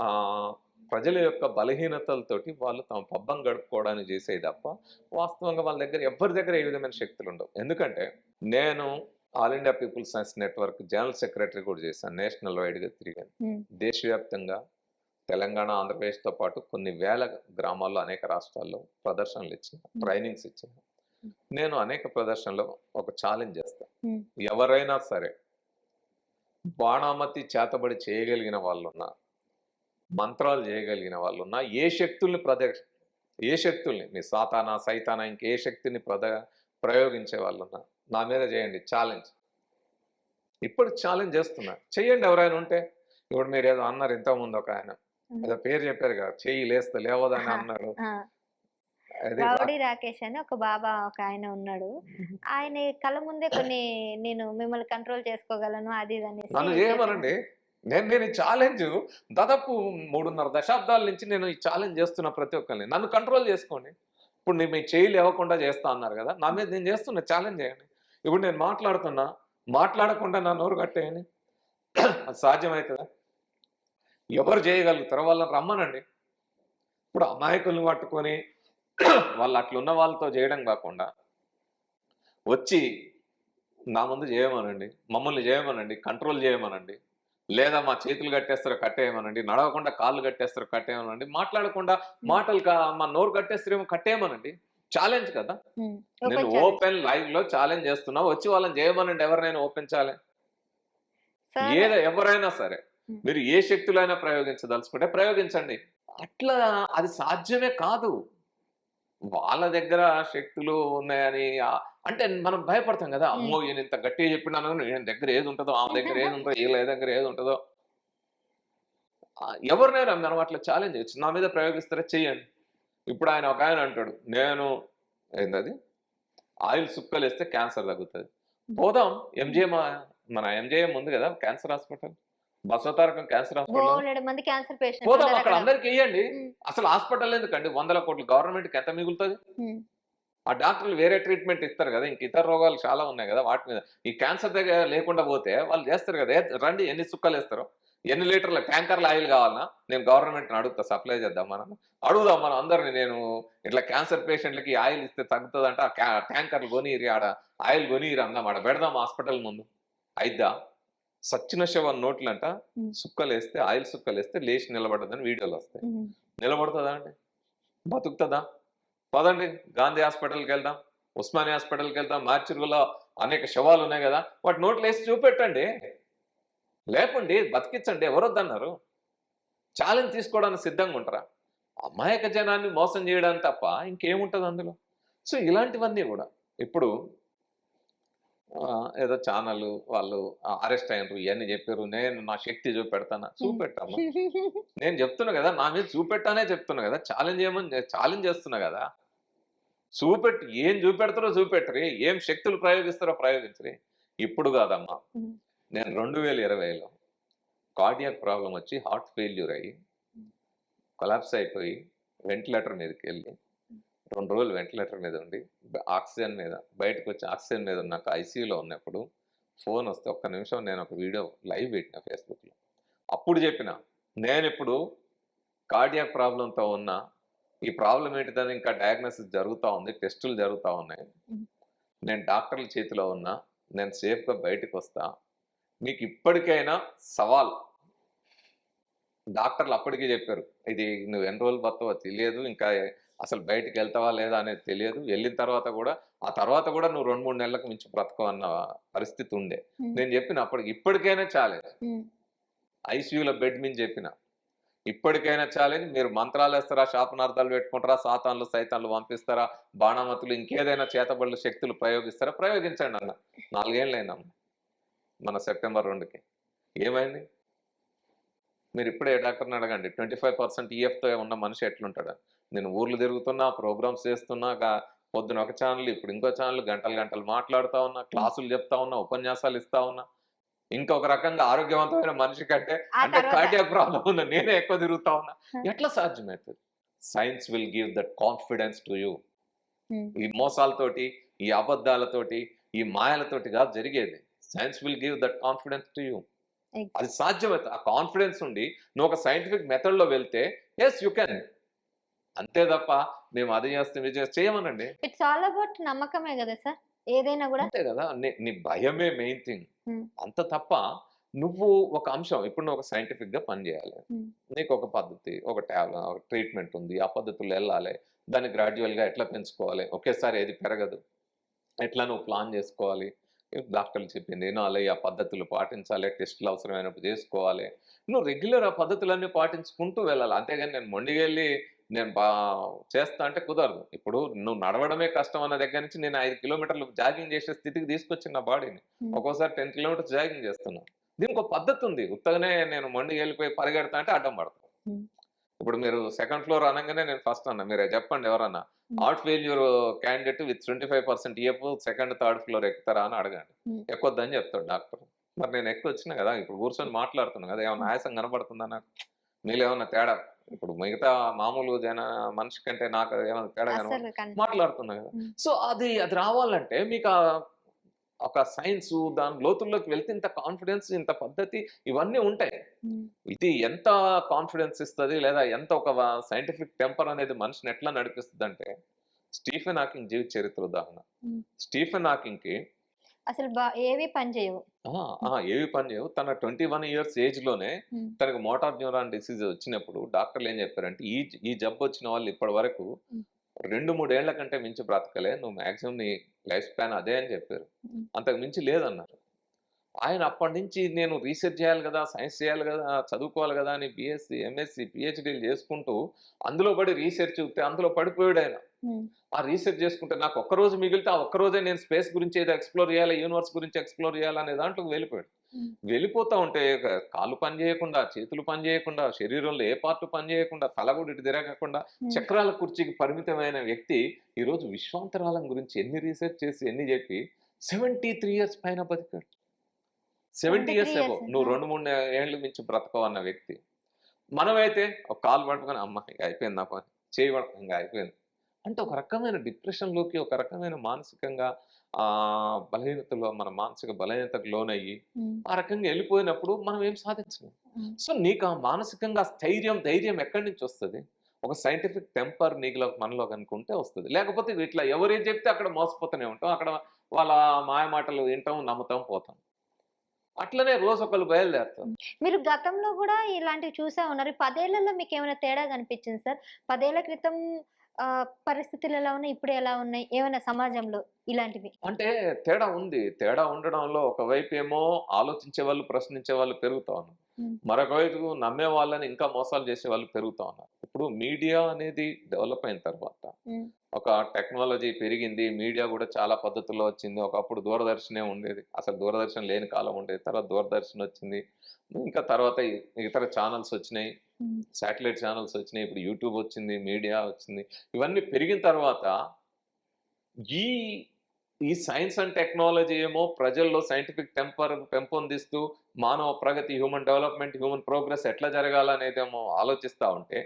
ఆహ్, ప్రజల యొక్క బలహీనతలతోటి వాళ్ళు తమ పబ్బం గడుపుకోవడానికి చేసేది తప్ప వాస్తవంగా వాళ్ళ దగ్గర ఎవరి దగ్గర ఏ విధమైన శక్తులు ఉండవు. ఎందుకంటే నేను all India people science network general secretary కూడా చేశాను, నేషనల్ వైడ్గా తిరిగాను. దేశవ్యాప్తంగా తెలంగాణ, ఆంధ్రప్రదేశ్తో పాటు కొన్ని వేల గ్రామాల్లో అనేక రాష్ట్రాల్లో ప్రదర్శనలు ఇచ్చిన, ట్రైనింగ్స్ ఇచ్చిన. నేను అనేక ప్రదర్శనలో ఒక ఛాలెంజ్ చేస్తాను. ఎవరైనా సరే బాణామతి చేతబడి చేయగలిగిన వాళ్ళున్నా, మంత్రాలు చేయగలిగిన వాళ్ళున్నా, ఏ శక్తుల్ని మీ సాతానా సైతానా ఇంకే శక్తిని ప్రయోగించే వాళ్ళున్నా నా మీద చేయండి ఛాలెంజ్. ఇప్పుడు ఛాలెంజ్ చేస్తున్నా, చెయ్యండి ఎవరైనా ఉంటే. ఇప్పుడు మీరు ఏదో అన్నారు ఇంతకుముందు, ఒక ఆయన ఏదో పేరు చెప్పారు కదా, చెయ్యి లేస్తే లేవదని అన్నారు. అది రౌడీ రాకేష్ అని ఒక బాబా ఒక ఆయన ఉన్నాడు. ఆయన కళ్ళ ముందే కొన్ని నేను మిమ్మల్ని కంట్రోల్ చేసుకోగలను అది ఇది అనేసి నన్ను చేయమనండి. నేను ఈ ఛాలెంజ్ దాదాపు 3.5 దశాబ్దాల నుంచి నేను ఈ ఛాలెంజ్ చేస్తున్నా ప్రతి ఒక్కరిని. నన్ను కంట్రోల్ చేసుకోండి. ఇప్పుడు నేను మీ చేయి లేవకుండా చేస్తా అన్నారు కదా, నా మీద నేను చేస్తున్నా, ఛాలెంజ్ చేయండి. ఇప్పుడు నేను మాట్లాడకుండా నా నోరు కట్టేయండి. అది సాధ్యమవుతుందా? ఎవరు చేయగలుగుతారో వాళ్ళని రమ్మనండి. ఇప్పుడు అమాయకుల్ని పట్టుకొని వాళ్ళు అట్లున్న వాళ్ళతో చేయడం కాకుండా వచ్చి నా ముందు చేయమనండి, మమ్మల్ని చేయమనండి, కంట్రోల్ చేయమనండి. లేదా మా చేతులు కట్టేస్తారో కట్టేయమనండి, నడవకుండా కాళ్ళు కట్టేస్తారో కట్టేయమనండి, మాట్లాడకుండా మా నోరు కట్టేస్తారేమో కట్టేయమనండి. ఛాలెంజ్ కదా. నేను ఓపెన్ లైవ్ లో ఛాలెంజ్ చేస్తున్నా, వచ్చి వాళ్ళని చేయమనండి. ఎవరినైనా ఓపెన్ ఛాలెంజ్, ఎవరైనా సరే మీరు ఏ శక్తులైనా ప్రయోగించదలుచుకుంటే ప్రయోగించండి. అట్లా అది సాధ్యమే కాదు. వాళ్ళ దగ్గర శక్తులు ఉన్నాయని అంటే మనం భయపడతాం కదా, అమ్మో ఈయన ఇంత గట్టిగా చెప్పినాను, ఈయన దగ్గర ఏది ఉంటుందో, ఆమె దగ్గర ఏది ఉంటుందో, వీళ్ళ దగ్గర ఏది ఉంటుందో. ఎవరినైనా మనం అట్లా ఛాలెంజ్ చేయొచ్చు. నా మీద ప్రయోగిస్తారా, చెయ్యండి. ఇప్పుడు ఒక ఆయన అంటాడు, నేను ఏంటది ఆయిల్ సుక్కలు వేస్తే క్యాన్సర్ తగ్గుతుంది. పోదాం మన ఎంజేఎం ఉంది కదా cancer hospital, Basavatarakam cancer hospital పోదాం, అక్కడ అందరికి వేయండి. అసలు హాస్పిటల్ ఎందుకండి, 100 కోట్లు గవర్నమెంట్కి ఎంత మిగులుతుంది? ఆ డాక్టర్లు వేరే ట్రీట్మెంట్ ఇస్తారు కదా, ఇంక ఇతర రోగాలు చాలా ఉన్నాయి కదా, వాటి మీద ఈ క్యాన్సర్ దగ్గర లేకుండా పోతే వాళ్ళు చేస్తారు కదా. రండి, ఎన్ని సుక్కలు వేస్తారో, ఎన్ని లీటర్ల ట్యాంకర్ల ఆయిల్ కావాలన్నా నేను గవర్నమెంట్ని అడుగుతా, సప్లై చేద్దాం, అడుగుదాం మనం అందరిని. నేను ఇట్లా క్యాన్సర్ పేషెంట్లకి ఆయిల్ ఇస్తే తగ్గుతుందంట, ట్యాంకర్లు కొనిరి, ఆడ ఆయిల్ కొనిరి అందాం, ఆడ పెడదాం హాస్పిటల్ ముందు. అయిద్దా? సచ్చిన శవం నోట్లంట సుక్కలు వేస్తే, ఆయిల్ సుక్కలు వేస్తే లేచి నిలబడదని వీడియోలు వస్తాయి. నిలబడుతుందా అండి? బతుకుతుందా? పదండి గాంధీ హాస్పిటల్కి వెళ్దాం, ఉస్మానియా హాస్పిటల్కి వెళ్దాం, మార్చిర్గులో అనేక శవాలు ఉన్నాయి కదా, వాటి నోట్లు వేసి చూపెట్టండి, లేకుండి బతికించండి. ఎవరొద్దన్నారు? ఛాలెంజ్ తీసుకోవడానికి సిద్ధంగా ఉంటారా? అమాయక జనాన్ని మోసం చేయడానికి తప్ప ఇంకేముంటుంది అందులో? సో ఇలాంటివన్నీ కూడా ఇప్పుడు ఏదో ఛానల్ వాళ్ళు అరెస్ట్ అయినరు, ఇవన్నీ చెప్పారు, నేను నా శక్తి చూపెడతానా? చూపెట్టాము. నేను చెప్తున్నా కదా, నా మీద చూపెట్టానే చెప్తున్నా కదా, ఛాలెంజ్ చేస్తున్నా కదా. ఏం చూపెడతారో చూపెట్టరి, ఏం శక్తులు ప్రయోగిస్తారో ప్రయోగించరి. ఇప్పుడు కాదమ్మా, నేను 2020లో కార్డియాక్ ప్రాబ్లం వచ్చి హార్ట్ ఫెయిల్యూర్ అయ్యి కొలాప్స్ అయిపోయి వెంటిలేటర్ మీదకి వెళ్ళి 2 రోజులు వెంటిలేటర్ మీద ఉండి ఆక్సిజన్ మీద బయటకు వచ్చి ఆక్సిజన్ మీద ఉన్నాక ఐసీయూలో ఉన్నప్పుడు ఫోన్ వస్తే ఒక్క నిమిషం నేను ఒక వీడియో లైవ్ పెట్టిన ఫేస్బుక్లో. అప్పుడు చెప్పిన, నేను ఇప్పుడు కార్డియాక్ ప్రాబ్లంతో ఉన్నా, ఈ ప్రాబ్లం ఏంటిదని ఇంకా డయాగ్నోసిస్ జరుగుతూ ఉంది, టెస్టులు జరుగుతూ ఉన్నాయి, నేను డాక్టర్ల చేతిలో ఉన్నా, నేను సేఫ్గా బయటకు వస్తా, మీకు ఇప్పటికైనా సవాల్. డాక్టర్లు అప్పటికే చెప్పారు, ఇది నువ్వు ఎన్ని రోజులు బతవో తెలియదు, ఇంకా అసలు బయటికి వెళ్తావా లేదా అనేది తెలియదు, వెళ్ళిన తర్వాత కూడా ఆ తర్వాత కూడా నువ్వు 2-3 నెలలకు మించి బ్రతకవు అన్న పరిస్థితి ఉండే. నేను చెప్పిన ఇప్పటికైనా ఛాలెంజ్, ఐసీయూలో బెడ్ మీద చెప్పిన, ఇప్పటికైనా ఛాలెంజ్. మీరు మంత్రాలు వేస్తారా, శాపనార్థాలు పెట్టుకుంటారా, సాతాన్లు సైతాన్లు పంపిస్తారా, బాణామతులు ఇంకేదైనా చేతబడులు శక్తులు ప్రయోగిస్తారా, ప్రయోగించండి అన్న. 4 ఏళ్ళు అయిందమ్మ మన సెప్టెంబర్ 2కి. ఏమైంది? మీరు ఇప్పుడే డాక్టర్ని అడగండి, 25% ఈఎఫ్తో ఉన్న మనిషి ఎట్లుంటాడు? నేను ఊర్లు తిరుగుతున్నా, ప్రోగ్రామ్స్ చేస్తున్నా, పొద్దున ఒక ఛానల్, ఇప్పుడు ఇంకో ఛానల్, గంటలు మాట్లాడుతూ ఉన్నా, క్లాసులు చెప్తా ఉన్నా, ఉపన్యాసాలు ఇస్తా ఉన్నా. ఇంకొక రకంగా ఆరోగ్యవంతమైన మనిషి కంటే అంటే కార్డియాక్ ప్రాబ్లం ఉన్న నేనే ఎక్కువ తిరుగుతా ఉన్నా. ఎట్లా సాధ్యమవుతుంది? Science will give that confidence to you. ఈ మోసాలతోటి, ఈ అబద్ధాలతోటి, ఈ మాయలతోటి కాదు జరిగేది. Science will give that confidence to you. అది సాధ్యమవుతుంది. ఆ కాన్ఫిడెన్స్ ఉండి నువ్వు ఒక సైంటిఫిక్ మెథడ్లో వెళ్తే ఎస్ యూ కెన్. అంతే తప్ప మేము అది చేస్తాం ఇది చేస్తాం చేయమనండి. ఇట్స్ ఆల్ అబౌట్ నమ్మకమే కదా సార్ ఏదైనా కూడా. అంతే కదా, నీ భయమే మెయిన్ థింగ్. ఉమ్, అంత తప్ప నువ్వు ఒక అంశం ఇప్పుడు నువ్వు ఒక సైంటిఫిక్ గా పని చేయాలి. ఉమ్, నీకు ఒక పద్ధతి, ఒక ఒక ట్రీట్మెంట్ ఉంది, ఆ పద్ధతుల్లో వెళ్ళాలి. దాన్ని గ్రాడ్యువల్ గా ఎట్లా పెంచుకోవాలి, ఒకేసారి ఏది పెరగదు, ఎట్లా నువ్వు ప్లాన్ చేసుకోవాలి, డాక్టర్లు చెప్పింది వినాలి, ఆ పద్ధతులు పాటించాలి, టెస్టులు అవసరమైనప్పుడు చేసుకోవాలి. నువ్వు రెగ్యులర్ ఆ పద్ధతులన్నీ పాటించుకుంటూ వెళ్ళాలి. అంతేగాని నేను మొండిగెళ్ళి నేను చేస్తా అంటే కుదరదు. ఇప్పుడు నువ్వు నడవడమే కష్టం అన్న దగ్గర నుంచి నేను 5 కిలోమీటర్లు జాగింగ్ చేసే స్థితికి తీసుకొచ్చిన నా బాడీని. ఉమ్, ఒక్కోసారి 10 కిలోమీటర్స్ జాగింగ్ చేస్తున్నా. దీనికి ఒక పద్ధతి ఉంది. ఉత్తగానే నేను మొండికి వెళ్ళిపోయి పరిగెడతా అంటే అడ్డం పడతాను. ఉమ్, ఇప్పుడు మీరు సెకండ్ ఫ్లోర్ అనగానే నేను ఫస్ట్ అన్నా, మీరే చెప్పండి ఎవరన్నా um, heart failure candidate with 25% EF second third floor ఎక్కుతారా అని అడగండి. ఉమ్, ఎక్కొద్దని చెప్తాడు డాక్టర్. మరి నేను ఎక్కువ వచ్చినా కదా, ఇప్పుడు కూర్చొని మాట్లాడుతున్నాను కదా, ఏమన్నా ఉమ్. ఆయాసం కనబడుతుందా నాకు? మీలో ఏమన్నా తేడా? ఇప్పుడు మిగతా మామూలు మనిషి కంటే నాకు ఏమైనా తేడా కనబడ అసలు మాట్లాడుతున్నా కదా. ఉమ్, సో అది అది రావాలంటే మీకు ఒక సైన్స్ దాని లోతుల్లోకి వెళ్తే ఇంత కాన్ఫిడెన్స్, ఇంత పద్ధతి ఇవన్నీ ఉంటాయి. ఉమ్, ఇది ఎంత కాన్ఫిడెన్స్ ఇస్తుంది, లేదా ఎంత ఒక సైంటిఫిక్ టెంపర్ అనేది మనిషిని ఎట్లా నడిపిస్తుంది అంటే, స్టీఫెన్ హాకింగ్ జీవిత చరిత్ర ఉదాహరణ. ఉమ్. స్టీఫెన్ హాకింగ్కి అసలు ఏవి పని చేయవు. ఏవి పని చేయవు. తన 21 ఇయర్స్ ఏజ్ లోనే ఉమ్, తనకు మోటార్ న్యూరాన్ డిసీజ్ వచ్చినప్పుడు డాక్టర్లు ఏం చెప్పారంటే, ఈ జబ్బు వచ్చిన వాళ్ళు ఇప్పటి వరకు ఉమ్, 2-3 ఏళ్ల కంటే మించి బ్రతకలే, నువ్వు మాక్సిమం నీ లైఫ్ స్పాన్ అదే అని చెప్పారు. ఉమ్, అంతకు మించి లేదన్నారు. ఆయన అప్పటి నుంచి నేను రీసెర్చ్ చేయాలి కదా, సైన్స్ చేయాలి కదా, చదువుకోవాలి కదా అని బీఎస్సీ, ఎంఎస్సీ, పిహెచ్డీలు చేసుకుంటూ అందులో పడి రీసెర్చ్ అందులో పడిపోయాడు ఆయన. ఉమ్, ఆ రీసెర్చ్ చేసుకుంటే నాకు ఒక్కరోజు మిగిలితే ఆ ఒక్కరోజే నేను స్పేస్ గురించి ఏదో ఎక్స్ప్లోర్ చేయాలి, యూనివర్స్ గురించి ఎక్స్ప్లోర్ చేయాలనే దాంట్లోకి వెళ్ళిపోయాడు. ఉమ్, వెళ్ళిపోతా ఉంటే కాళ్ళు పని చేయకుండా, చేతులు పని చేయకుండా, శరీరంలో ఏ పార్ట్ పని చేయకుండా, తల కూడా ఇటు తిరగకుండా ఉమ్, చక్రాల కుర్చీకి పరిమితమైన వ్యక్తి ఈరోజు విశ్వాంతరాలం గురించి ఎన్ని రీసెర్చ్ చేసి ఎన్ని చెప్పి 73 ఇయర్స్ పైన బతికాడు. 70 73 ఇయర్స్ అబో years. నువ్వు 2-3 ఏళ్ళు మించి బ్రతకవు అన్న వ్యక్తి. మనమైతే ఒక కాలు పట్టుకొని అమ్మ ఇంకా అయిపోయింది నా పని, చేయడం ఇంకా అయిపోయింది అంటే ఒక రకమైన డిప్రెషన్లోకి, ఒక రకమైన మానసికంగా బలహీనతలో, మన మానసిక బలహీనతకు లోనయ్యి ఉమ్, ఆ రకంగా వెళ్ళిపోయినప్పుడు మనం ఏం సాధించలేం. ఉమ్, సో నీకు ఆ మానసికంగా స్థైర్యం, ధైర్యం ఎక్కడి నుంచి వస్తుంది? ఒక సైంటిఫిక్ టెంపర్ నీకులో మనలో కనుకుంటే వస్తుంది. లేకపోతే ఇట్లా ఎవరేం చెప్తే అక్కడ మోసపోతూనే ఉంటాం, అక్కడ వాళ్ళ మాయ మాటలు వింటాం, నమ్ముతాం, పోతాం. అట్లనే రోజు ఒకళ్ళు బయలుదేరుతారు. మీరు గతంలో కూడా ఇలాంటివి చూసే ఉన్నారు. ఈ 10 ఏళ్లలో మీకేమైనా తేడా కనిపించిందా సార్? 10 ఏళ్ల క్రితం పరిస్థితులు ఎలా ఉన్నాయి? ఇప్పుడు ఎలా ఉన్నాయి? ఏమైనా సమాజంలో ఇలాంటివి? అంటే తేడా ఉంది. తేడా ఉండడంలో ఒకవైపు ఏమో ఆలోచించే వాళ్ళు, ప్రశ్నించే వాళ్ళు పెరుగుతా ఉన్నారు. హ్మ్. మరొక వైపు నమ్మే వాళ్ళని ఇంకా మోసాలు చేసే వాళ్ళు పెరుగుతా ఉన్నారు. ఇప్పుడు మీడియా అనేది డెవలప్ అయిన తర్వాత, హ్మ్. ఒక టెక్నాలజీ పెరిగింది. మీడియా కూడా చాలా పద్ధతుల్లో వచ్చింది. ఒకప్పుడు దూరదర్శనే ఉండేది. అసలు దూరదర్శన్ లేని కాలం ఉండేది. తర్వాత దూరదర్శన్ వచ్చింది. ఇంకా తర్వాత ఇతర ఛానల్స్ వచ్చినాయి. హ్మ్. శాటిలైట్ ఛానల్స్ వచ్చినాయి. ఇప్పుడు యూట్యూబ్ వచ్చింది. మీడియా వచ్చింది. ఇవన్నీ పెరిగిన తర్వాత ఈ ఈ సైన్స్ అండ్ టెక్నాలజీ ఏమో ప్రజల్లో సైంటిఫిక్ టెంపర్ పెంపొందిస్తూ మానవ ప్రగతి, హ్యూమన్ డెవలప్మెంట్, హ్యూమన్ ప్రోగ్రెస్ ఎట్లా జరగాలనేదేమో ఆలోచిస్తూ ఉంటే,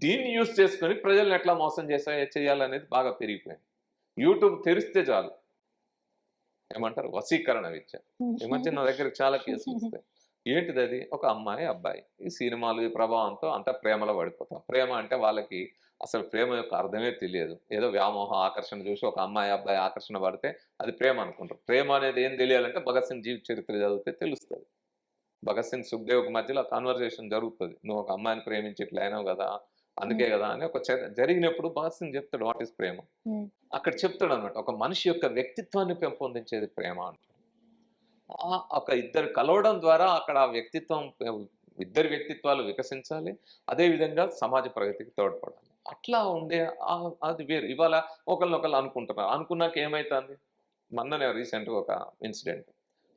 దీన్ని యూజ్ చేసుకొని ప్రజల్ని ఎట్లా మోసం చేయాలనేది బాగా పెరిగిపోయింది. యూట్యూబ్ తెరిస్తే చాలు ఏమంటారు వశీకరణ విద్య. ఈ మధ్య నా దగ్గరికి చాలా కేసులు వస్తాయి. ఏంటిది అది? ఒక అమ్మాయి, అబ్బాయి ఈ సినిమాలు ఈ ప్రభావంతో అంతా ప్రేమలో పడిపోతాం. ప్రేమ అంటే వాళ్ళకి అసలు ప్రేమ యొక్క అర్థమే తెలియదు. ఏదో వ్యామోహం, ఆకర్షణ చూసి ఒక అమ్మాయి, అబ్బాయి ఆకర్షణ పడితే అది ప్రేమ అనుకుంటారు. ప్రేమ అనేది ఏం తెలియాలంటే భగత్ సింగ్ జీవిత చరిత్ర చదివితే తెలుస్తుంది. భగత్ సింగ్, సుఖ్దేవ్కి మధ్యలో కన్వర్జేషన్ జరుగుతుంది. నువ్వు ఒక అమ్మాయిని ప్రేమించి ఇట్లా అయినావు కదా, అందుకే కదా అని ఒక జరిగినప్పుడు భగత్ సింగ్ చెప్తాడు వాట్ ఈస్ ప్రేమ. హ్మ్. అక్కడ చెప్తాడు అనమాట, ఒక మనిషి యొక్క వ్యక్తిత్వాన్ని పెంపొందించేది ప్రేమ అంటాడు. ఒక ఇద్దరు కలవడం ద్వారా అక్కడ ఆ వ్యక్తిత్వం, ఇద్దరి వ్యక్తిత్వాలు వికసించాలి. అదేవిధంగా సమాజ ప్రగతికి తోడ్పడాలి. అట్లా ఉండే అది వేరు. ఇవాళ ఒకళ్ళనొకళ్ళు అనుకుంటున్నారు. అనుకున్నాక ఏమైతుంది? మొన్ననే రీసెంట్గా ఒక ఇన్సిడెంట్,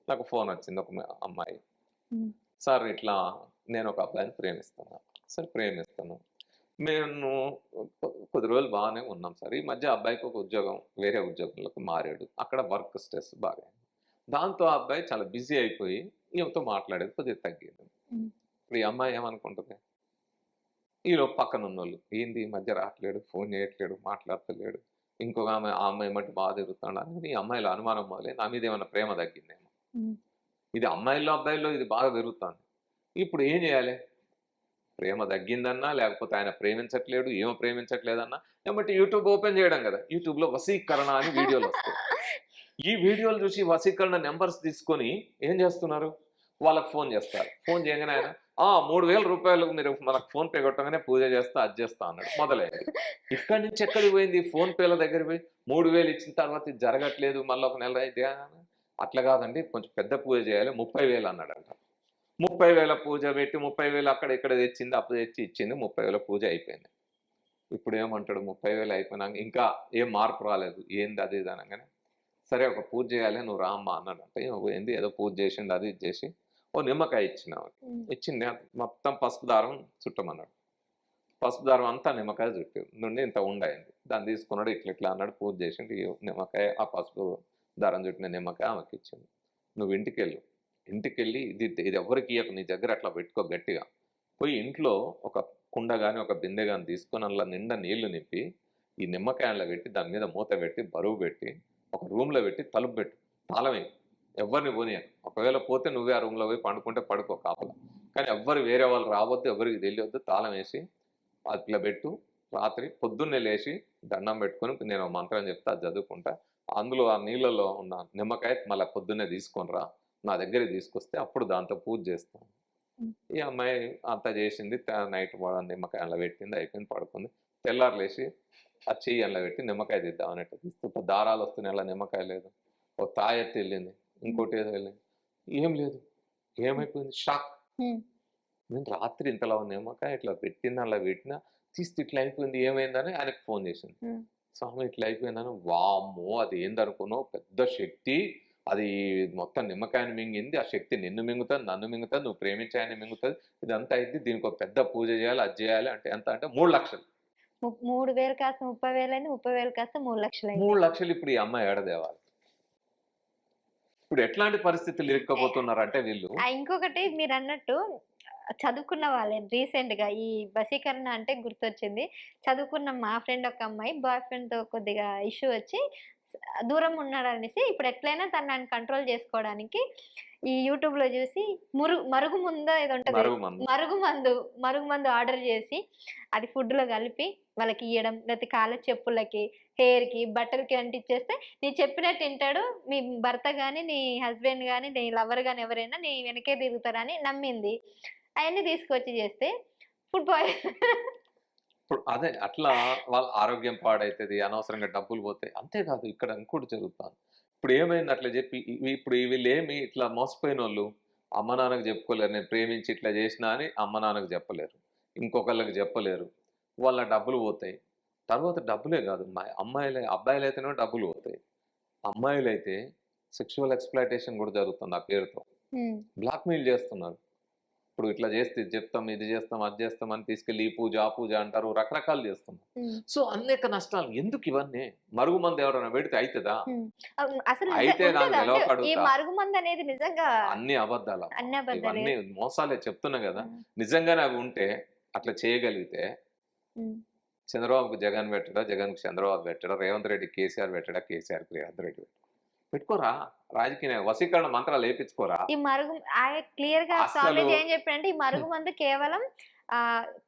నాకు ఫోన్ వచ్చింది. ఒక అమ్మాయి, హ్మ్. సార్ ఇట్లా నేను ఒక అబ్బాయిని ప్రేమిస్తున్నాను. సరే ప్రేమిస్తాను, మేము కొద్ది రోజులు బాగానే ఉన్నాం సార్. ఈ మధ్య అబ్బాయికి ఒక ఉద్యోగం, వేరే ఉద్యోగంలోకి మారాడు. అక్కడ వర్క్ స్ట్రెస్ బాగా, దాంతో ఆ అబ్బాయి చాలా బిజీ అయిపోయి ఈమెతో మాట్లాడేది కొద్దిగా తగ్గింది. హ్మ్. ఇప్పుడు ఈ అమ్మాయి ఏమనుకుంటుంది? ఈలోపు పక్కన ఉన్నోళ్ళు, ఏంది ఈ మధ్య రావట్లేడు, ఫోన్ చేయట్లేడు, మాట్లాడతలేడు, ఇంకొక ఆమె ఆ అమ్మాయి మట్టి బాగా తిరుగుతాడు అని ఈ అమ్మాయిలో అనుమానం మొదలై నా మీద ఏమైనా ప్రేమ తగ్గిందేమో. హ్మ్. ఇది అమ్మాయిల్లో అబ్బాయిల్లో ఇది బాగా పెరుగుతుంది. ఇప్పుడు ఏం చేయాలి? ప్రేమ తగ్గిందన్నా లేకపోతే ఆయన ప్రేమించట్లేడు ఏమో ప్రేమించట్లేదన్నా ఏమంటే యూట్యూబ్ ఓపెన్ చేయడం కదా, యూట్యూబ్లో వశీకరణ అని వీడియోలు వస్తాయి. ఈ వీడియోలు చూసి వశీకరణ నెంబర్స్ తీసుకొని ఏం చేస్తున్నారు, వాళ్ళకి ఫోన్ చేస్తారు. ఫోన్ చేయగానే ఆయన 3,000 రూపాయలు మీరు మనకు ఫోన్ పే కొట్టగానే పూజ చేస్తా అది చేస్తా అన్నాడు. మొదలైంది. ఇక్కడి నుంచి ఎక్కడికి పోయింది, ఫోన్ పేల దగ్గర పోయి 3,000 ఇచ్చిన తర్వాత ఇది జరగట్లేదు, మళ్ళీ ఒక నెల అయితే అట్లా కాదండి కొంచెం పెద్ద పూజ చేయాలి 30,000 అన్నాడంట. 30,000 పూజ పెట్టి 30,000 అక్కడ ఇక్కడ తెచ్చింది, అప్పు తెచ్చి ఇచ్చింది, 30,000 పూజ అయిపోయింది. ఇప్పుడు ఏమంటాడు, 30,000 అయిపోయినాక ఇంకా ఏం మార్పు రాలేదు, ఏంది అది ఇది అనగానే సరే ఒక పూజ చేయాలి నువ్వు రామ్మా అన్నాడంట. ఏంది ఏదో పూజ చేసిండు అది ఇది చేసి ఓ నిమ్మకాయ ఇచ్చింది, మొత్తం పసుపు దారం చుట్టమన్నాడు. పసుపు దారం అంతా నిమ్మకాయ చుట్టు నుండి ఇంత ఉండయింది, దాన్ని తీసుకున్నాడు ఇట్లా ఇట్లా అన్నాడు, పూజ చేసిండు. నిమ్మకాయ ఆ పసుపు దారం చుట్టిన నిమ్మకాయ ఆమెకి ఇచ్చింది. నువ్వు ఇంటికెళ్ళి ఇది ఎవరికి ఇయ్యకు, నీ దగ్గర అట్లా పెట్టుకో గట్టిగా, పోయి ఇంట్లో ఒక కుండ కానీ ఒక బిందె కానీ తీసుకొని అందులో నిండా నీళ్లు నింపి ఈ నిమ్మకాయలో పెట్టి దాని మీద మూత పెట్టి బరువు పెట్టి ఒక రూమ్లో పెట్టి తలుపు పెట్టు, తాళమే, ఎవరిని పోనీయను. ఒకవేళ పోతే నువ్వే ఆ రూమ్లో పోయి పండుకుంటే పడుకో కాపలా, కానీ ఎవ్వరు వేరే వాళ్ళు రావద్దు, ఎవరికి తెలియవద్దు, తాళం వేసి అట్లా పెట్టు. రాత్రి పొద్దున్నే లేచి దండం పెట్టుకొని నేను మంత్రం చెప్తా చదువుకుంటా, అందులో ఆ నీళ్ళలో ఉన్న నిమ్మకాయ మళ్ళీ పొద్దున్నే తీసుకొని రా, నా దగ్గరికి తీసుకొస్తే అప్పుడు దాంతో పూజ చేస్తాను. ఈ అమ్మాయి అంతా చేసింది, నైట్ నిమ్మకాయ అందులో పెట్టింది, అయిపోయింది, పడుకుంది. తెల్లారు లేచి ఆ చెయ్యి అందులో పెట్టి నిమ్మకాయ తీద్దాం అన్నట్టు తీస్తూ దారాలు వస్తున్నాయి, అలా నిమ్మకాయ లేదు. ఓ తాయెత్తి వెళ్ళింది, ఇంకోటి ఏదో వెళ్ళింది, ఏం లేదు, ఏమైపోయింది, షాక్. నేను రాత్రి ఇంతలా ఉన్న నిమ్మకాయ ఇట్లా పెట్టింది, అలా పెట్టినా తీస్తే ఇట్లా అయిపోయింది, ఏమైందని ఆయనకు ఫోన్ చేసింది. స్వామి ఇట్లా అయిపోయిందని. వామ్మో అది ఏందనుకున్నావు, పెద్ద శక్తి అది, మొత్తం నిమ్మకాయని మింగింది, ఆ శక్తి నిన్ను మింగుతుంది, నన్ను మింగుతుంది, నువ్వు ప్రేమించాయని మింగుతుంది, ఇదంతా అయింది, దీనికి ఒక పెద్ద పూజ చేయాలి, అది చేయాలి అంటే ఎంత అంటే 3 లక్షలు. 3,000 కాస్త 30,000 అయింది, 30,000 కాస్త 3 లక్షలు 3 లక్షలు ఇప్పుడు ఈ అమ్మాయి ఏడదేవాలి. ఇప్పుడు ఎట్లాంటి పరిస్థితులు ఇరుక్కపోతున్నారంటే వీళ్ళు. ఇంకొకటి మీరు అన్నట్టు చదువుకున్న వాళ్ళే రీసెంట్ గా ఈ వశీకరణ అంటే గుర్తొచ్చింది. చదువుకున్న మా ఫ్రెండ్ ఒక అమ్మాయి బాయ్ ఫ్రెండ్ తో కొద్దిగా ఇష్యూ వచ్చి దూరం ఉన్నాడనేసి ఇప్పుడు ఎట్లైనా తనని కంట్రోల్ చేసుకోవడానికి ఈ యూట్యూబ్ లో చూసి మరుగు ముందు ఏదో ఉంటది, మరుగు మందు ఆర్డర్ చేసి అది ఫుడ్ లో కలిపి వాళ్ళకి ఇవ్వడం, లేకపోతే కాళ్ళ చెప్పులకి, హెయిర్ కి, బట్టలకి అంటిచ్చేస్తే నీ చెప్పినట్టు తింటాడు, మీ భర్త గాని, నీ హస్బెండ్ గాని, నీ లవర్ గాని ఎవరైనా నీ వెనకే తిరుగుతారని నమ్మింది. అవన్నీ తీసుకొచ్చి చేస్తే ఫుడ్ పాయిజన్. ఇప్పుడు అదే అట్లా వాళ్ళ ఆరోగ్యం పాడైతుంది, అనవసరంగా డబ్బులు పోతాయి. అంతేకాదు ఇక్కడ ఇంకోటి జరుగుతాను. ఇప్పుడు ఏమైంది అట్లా చెప్పి ఇప్పుడు వీళ్ళు ఏమి ఇట్లా మోసపోయిన వాళ్ళు అమ్మ నాన్నకు చెప్పుకోలేరు, నేను ప్రేమించి ఇట్లా చేసినా అని అమ్మ నాన్నకు చెప్పలేరు, ఇంకొకళ్ళకి చెప్పలేరు, వాళ్ళ డబ్బులు పోతాయి. తర్వాత డబ్బులే కాదు, అబ్బాయిలు అయితేనే డబ్బులు పోతాయి, అమ్మాయిలు అయితే సెక్షువల్ ఎక్స్‌ప్లాయిటేషన్ కూడా జరుగుతుంది ఆ పేరుతో, బ్లాక్‌మెయిల్ చేస్తున్నారు. ఇప్పుడు ఇట్లా చేస్తే ఇది చెప్తాం, ఇది చేస్తాం, అది చేస్తాం అని తీసుకెళ్ళి ఈ పూజ ఆ పూజ అంటారు, రకరకాలు చేస్తున్నారు. సో అనేక నష్టాలు. ఎందుకు ఇవన్నీ? మరుగు మంది ఎవరైనా పెడితే అవుతుందా? అసలు అయితే నాకు ఈ తెలవకడుగుతా, మరుగు మందు అనేది నిజంగా అన్ని అబద్ధాలు, అన్ని అబద్ధాలే. ఇవన్నీ మోసాలే చెప్తున్నా కదా. నిజంగానే అవి ఉంటే అట్లా చేయగలిగితే చంద్రబాబుకు జగన్ పెట్టడా, జగన్కు చంద్రబాబు పెట్టడా, రేవంత్ రెడ్డి కేసీఆర్ పెట్టడా, కేసీఆర్కి రేవంత్ రెడ్డి పెట్టుకోరా, రాజకీయ వశీకరణ మంత్రాలు వేయించుకోరా. ఈ మరుగు క్లియర్ గా స్వామీజీ ఏం చెప్పారంటే ఈ మరుగు మందు కేవలం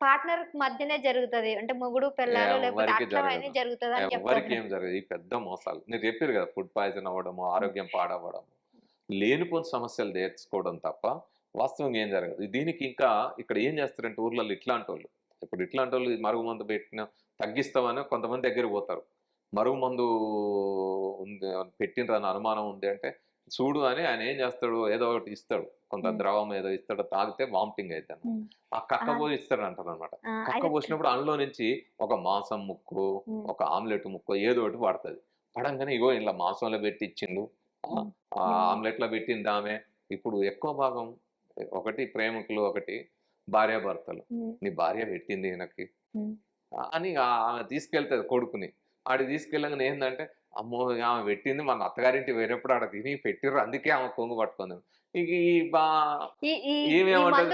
పార్ట్నర్ మధ్యనే జరుగుతది, అంటే మొగుడు పెళ్ళాలు లేకపోతే అట్లా జరుగుతుంది అని ఎవరికి ఏం జరగదు. ఈ పెద్ద మోసాలు మీరు చెప్పారు కదా, ఫుడ్ పాయిజన్ అవ్వడము, ఆరోగ్యం పాడవడం, లేనిపోని సమస్యలు తెచ్చుకోవడం తప్ప వాస్తవంగా ఏం జరగదు. దీనికి ఇంకా ఇక్కడ ఏం చేస్తారంటే ఊర్లలో ఇట్లాంటి వాళ్ళు, ఇప్పుడు ఇట్లాంటి వాళ్ళు మరుగు మందు పెట్టిన తగ్గిస్తామని కొంతమంది దగ్గర పోతారు. మరుగు మందు ఉంది పెట్టినరని అనుమానం ఉంది అంటే చూడు అని ఆయన ఏం చేస్తాడు, ఏదో ఒకటి ఇస్తాడు, కొంత ద్రవం ఏదో ఇస్తాడు, తాగితే వామిటింగ్ అవుతాను, ఆ కక్క పోసి ఇస్తాడు అంటారు అనమాట. కక్క పోసినప్పుడు అందులో నుంచి ఒక మాంసం ముక్కు, ఒక ఆమ్లెట్ ముక్కు ఏదో ఒకటి పడుతుంది. పడంగానే ఇగో ఇలా మాంసంలో పెట్టి ఇచ్చిండు, ఆ ఆమ్లెట్లో పెట్టింది ఆమె. ఇప్పుడు ఎక్కువ భాగం ఒకటి ప్రేమికులు, ఒకటి భార్యాభర్తలు, నీ భార్య పెట్టింది ఈయనకి అని ఆమె తీసుకెళ్తుంది కొడుకుని. ఆడికి తీసుకెళ్ళగానే ఏంటంటే అమ్మో ఆమె పెట్టింది మన అత్తగారింటి వేరేప్పుడు ఆడ తిని పెట్టిర్రు, అందుకే ఆమె కొంగు పట్టుకుంది. ఇక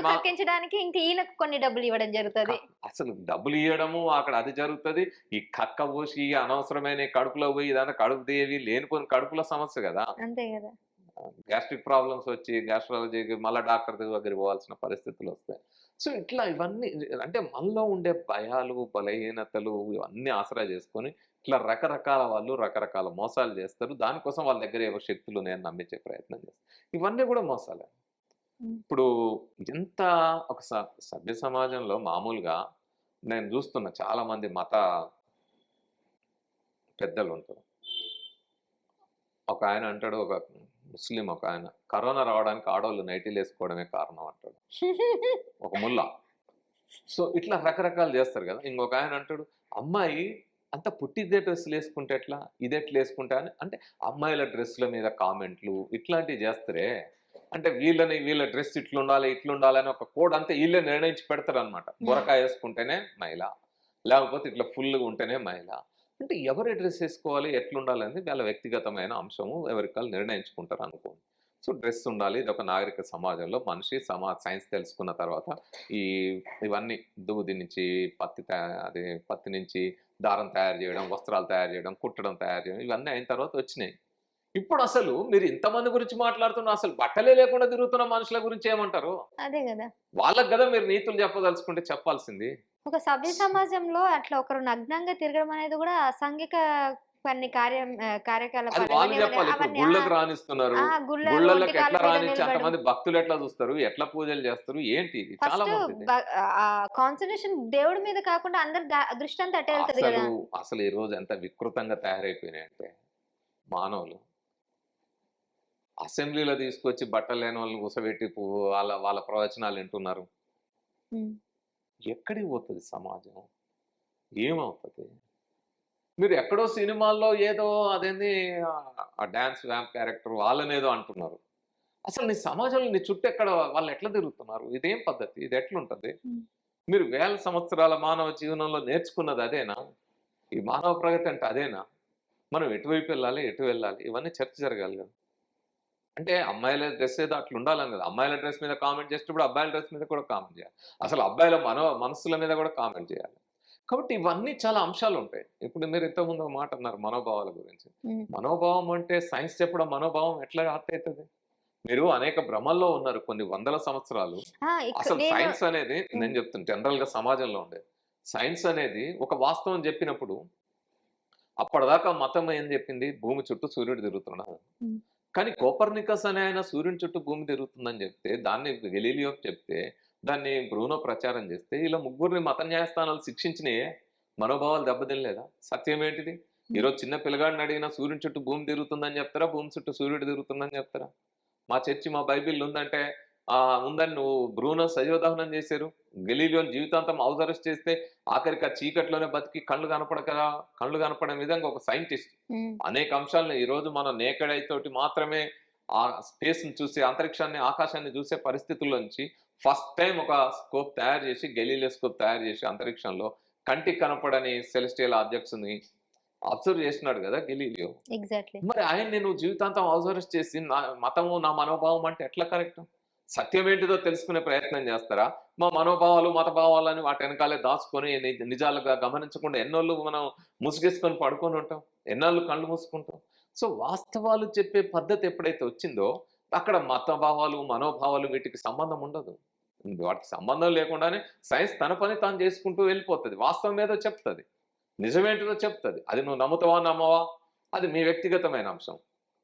కక్కించడానికి ఇంకా ఈయనకు కొన్ని డబ్బులు ఇవ్వడం జరుగుతుంది. అసలు డబ్బులు ఇవ్వడము అక్కడ అది జరుగుతుంది. ఈ కక్క పోసి అనవసరమైన కడుపులో పోయి ఇదంతా కడుపు దేవి లేనిపోయిన కడుపుల సమస్య కదా. అంతే కదా, గ్యాస్ట్రిక్ ప్రాబ్లమ్స్ వచ్చి గ్యాస్ట్రాలజీకి మళ్ళీ డాక్టర్ దగ్గరికి పోవాల్సిన పరిస్థితులు వస్తాయి. సో ఇట్లా ఇవన్నీ అంటే మనలో ఉండే భయాలు, బలహీనతలు ఇవన్నీ ఆసరా చేసుకొని ఇట్లా రకరకాల వాళ్ళు రకరకాల మోసాలు చేస్తారు. దానికోసం వాళ్ళ దగ్గర ఏవో శక్తులు ఉన్నాయని నమ్మించే ప్రయత్నం చేస్తారు. ఇవన్నీ కూడా మోసాలే. హ్మ్. ఇప్పుడు ఎంత ఒక సభ్య సమాజంలో మామూలుగా నేను చూస్తున్న చాలా మంది మత పెద్దలు ఉంటారు. ఒక ఆయన అంటాడు, ఒక ముస్లిం ఒక ఆయన, కరోనా రావడానికి ఆడవాళ్ళు నైటీలు వేసుకోవడమే కారణం అంటాడు. ఒక ముల్లా. సో ఇట్లా రకరకాలు చేస్తారు కదా. ఇంకొక ఆయన అంటాడు, అమ్మాయి అంత పుట్టిదే డ్రెస్సులు వేసుకుంటే ఎట్లా, ఇది ఎట్లా వేసుకుంటా అని, అంటే అమ్మాయిల డ్రెస్సుల మీద కామెంట్లు ఇట్లాంటివి చేస్తారే, అంటే వీళ్ళ డ్రెస్ ఇట్లుండాలి ఇట్లుండాలి అని ఒక కోడ్ అంతా వీళ్ళే నిర్ణయించి పెడతారు అనమాట. బురకా వేసుకుంటేనే మహిళ, లేకపోతే ఇట్లా ఫుల్గా ఉంటేనే మహిళ. అంటే ఎవరి డ్రెస్ వేసుకోవాలి ఎట్లుండాలి అనేది వాళ్ళ వ్యక్తిగతమైన అంశము, ఎవరికాలు నిర్ణయించుకుంటారు అనుకోండి. సో డ్రెస్ ఉండాలి. ఇది ఒక నాగరిక సమాజంలో మనిషి సైన్స్ తెలుసుకున్న తర్వాత ఈ ఇవన్నీ దూది నుంచి పత్తి నుంచి దారం తయారు చేయడం, వస్త్రాలు తయారు చేయడం, కుట్టడం తయారు చేయడం, ఇవన్నీ అయిన తర్వాత వచ్చినాయి. ఇప్పుడు అసలు మీరు ఇంతమంది గురించి మాట్లాడుతున్న అసలు బట్టలే లేకుండా తిరుగుతున్న మనుషుల గురించి ఏమంటారు? అదే కదా. వాళ్ళకి కదా మీరు నీతులు చెప్పదలుచుకుంటే చెప్పాల్సింది. ఒక సభ్య సమాజంలో అట్లా ఒకరు నగ్నంగా తిరగడం అనేది కూడా అసాంఘిక కొన్ని అది కార్యకలాపాలు వాళ్ళు అవన్నీ చెప్పాలి. ఇప్పుడు అవన్నీ గుళ్ళకు రానిస్తున్నారు. గుళ్ళ గుళ్ళలోకి ఒంటి కాళ్ళ ఎట్లా మీద రానిచ్చి నిలబడడం. అంతమంది భక్తులు ఎట్లా చూస్తారు, ఎట్లా పూజలు చేస్తారు, ఏంటి ఇది చాలా ఫస్ట్ బాగుంది. కాన్సన్ట్రేషన్ దేవుడి మీద కాకుండా అందరి దృష్టి అంతా అటే వెళ్తది అసలు కదా. అసలు ఈ రోజు ఎంత వికృతంగా తయారైపోయినాయంటే మానవులు, అసెంబ్లీలో తీసుకొచ్చి బట్టలు లేని వాళ్ళని కూసబెట్టి వాళ్ళ వాళ్ళ ప్రవచనాలు వింటున్నారు. ఉమ్. ఎక్కడికి పోతుంది సమాజం? ఏమవుతుంది? మీరు ఎక్కడో సినిమాల్లో ఏదో అదేంది ఆ డాన్స్ వ్యాంప్ క్యారెక్టర్ వాళ్ళనేదో అంటున్నారు. అసలు నీ సమాజంలో నీ చుట్టూ ఎక్కడ వాళ్ళు ఎట్లా తిరుగుతున్నారు? ఇదేం పద్ధతి? ఇది ఎట్లుంటది? ఉమ్. మీరు వేల సంవత్సరాల మానవ జీవనంలో నేర్చుకున్నది అదేనా? ఈ మానవ ప్రగతి అంటే అదేనా? మనం ఎటువైపు వెళ్ళాలి, ఎటు వెళ్ళాలి, ఇవన్నీ చర్చ జరగాలి కదా. అంటే అమ్మాయిల డ్రెస్ ఏదో అట్లా ఉండాలని కదా. అమ్మాయిల డ్రెస్ మీద కామెంట్ చేసేటప్పుడు అబ్బాయిల డ్రెస్ మీద కూడా కామెంట్ చేయాలి. అసలు అబ్బాయిల మనస్సుల మీద కూడా కామెంట్ చేయాలి. కాబట్టి ఇవన్నీ చాలా అంశాలు ఉంటాయి. ఇప్పుడు మీరు ఇంతకుముందు ఒక మాట అన్నారు మనోభావాల గురించి. ఉమ్. మనోభావం అంటే సైన్స్ చెప్పడం మనోభావం ఎట్లా అర్థమవుతుంది? మీరు అనేక భ్రమల్లో ఉన్నారు కొన్ని వందల సంవత్సరాలు. అసలు నేను సైన్స్ అనేది నేను చెప్తాను జనరల్ గా సమాజంలో ఉండేది. సైన్స్ అనేది ఒక వాస్తవం చెప్పినప్పుడు అప్పటిదాకా మతం ఏం చెప్పింది? భూమి చుట్టూ సూర్యుడు తిరుగుతున్నాడు. ఉమ్. కానీ కోపర్నికస్ అనే ఆయన సూర్యుని చుట్టూ భూమి తిరుగుతుందని చెప్తే, దాన్ని గెలీలియో చెప్తే, దాన్ని బ్రూనో ప్రచారం చేస్తే, ఇలా ముగ్గురిని మత న్యాయస్థానాలు శిక్షించినాయే. మనోభావాలు దెబ్బతినలేదా? సత్యం ఏంటిది? ఈరోజు చిన్న పిల్లగాడిని అడిగినా సూర్యుని చుట్టూ భూమి తిరుగుతుందని చెప్తారా? భూమి చుట్టూ సూర్యుడు తిరుగుతుందని చెప్తారా? మా చర్చి మా బైబిల్ ఉందంటే ఉందని నువ్వు బ్రూనో సజీవదహనం చేశారు. గెలీలియోని జీవితాంతం హౌస్ అరెస్ట్ చేస్తే ఆఖరికి ఆ చీకట్లోనే బతికి కళ్ళు కనపడే విధంగా ఒక సైంటిస్ట్ ఉమ్. అనేక అంశాలను ఈరోజు మనం నేకెడ్ ఐ తోటి మాత్రమే ఆ స్పేస్ని చూసే, అంతరిక్షాన్ని ఆకాశాన్ని చూసే పరిస్థితుల్లోంచి ఫస్ట్ టైం ఒక స్కోప్ తయారు చేసి, గెలీలియో స్కోప్ తయారు చేసి అంతరిక్షంలో కంటికి కనపడని సెలెస్టియల్ ఆబ్జెక్ట్స్ని అబ్జర్వ్ చేసినాడు కదా గెలీలియో. ఎగ్జాక్ట్లీ. మరి ఆయన్ని నువ్వు జీవితాంతం అబ్జర్వ్ చేసి నా మతము నా మనోభావం అంటే ఎట్లా కరెక్ట్? సత్యం ఏంటిదో తెలుసుకునే ప్రయత్నం చేస్తారా? మా మనోభావాలు మతభావాలని వాటి వెనకాలే దాచుకొని నిజాలుగా గమనించకుండా ఎన్నోళ్ళు మనం ముసుగేసుకొని పడుకొని ఉంటాం, ఎన్నోళ్ళు కళ్ళు మూసుకుంటాం. సో వాస్తవాలు చెప్పే పద్ధతి ఎప్పుడైతే వచ్చిందో అక్కడ మతభావాలు మనోభావాలు వీటికి సంబంధం ఉండదు. వాటికి సంబంధం లేకుండానే సైన్స్ తన పని తాను చేసుకుంటూ వెళ్ళిపోతుంది. వాస్తవం ఏదో చెప్తుంది, నిజమేంటిదో చెప్తుంది. అది నువ్వు నమ్ముతావా నమ్మవా అది మీ వ్యక్తిగతమైన అంశం.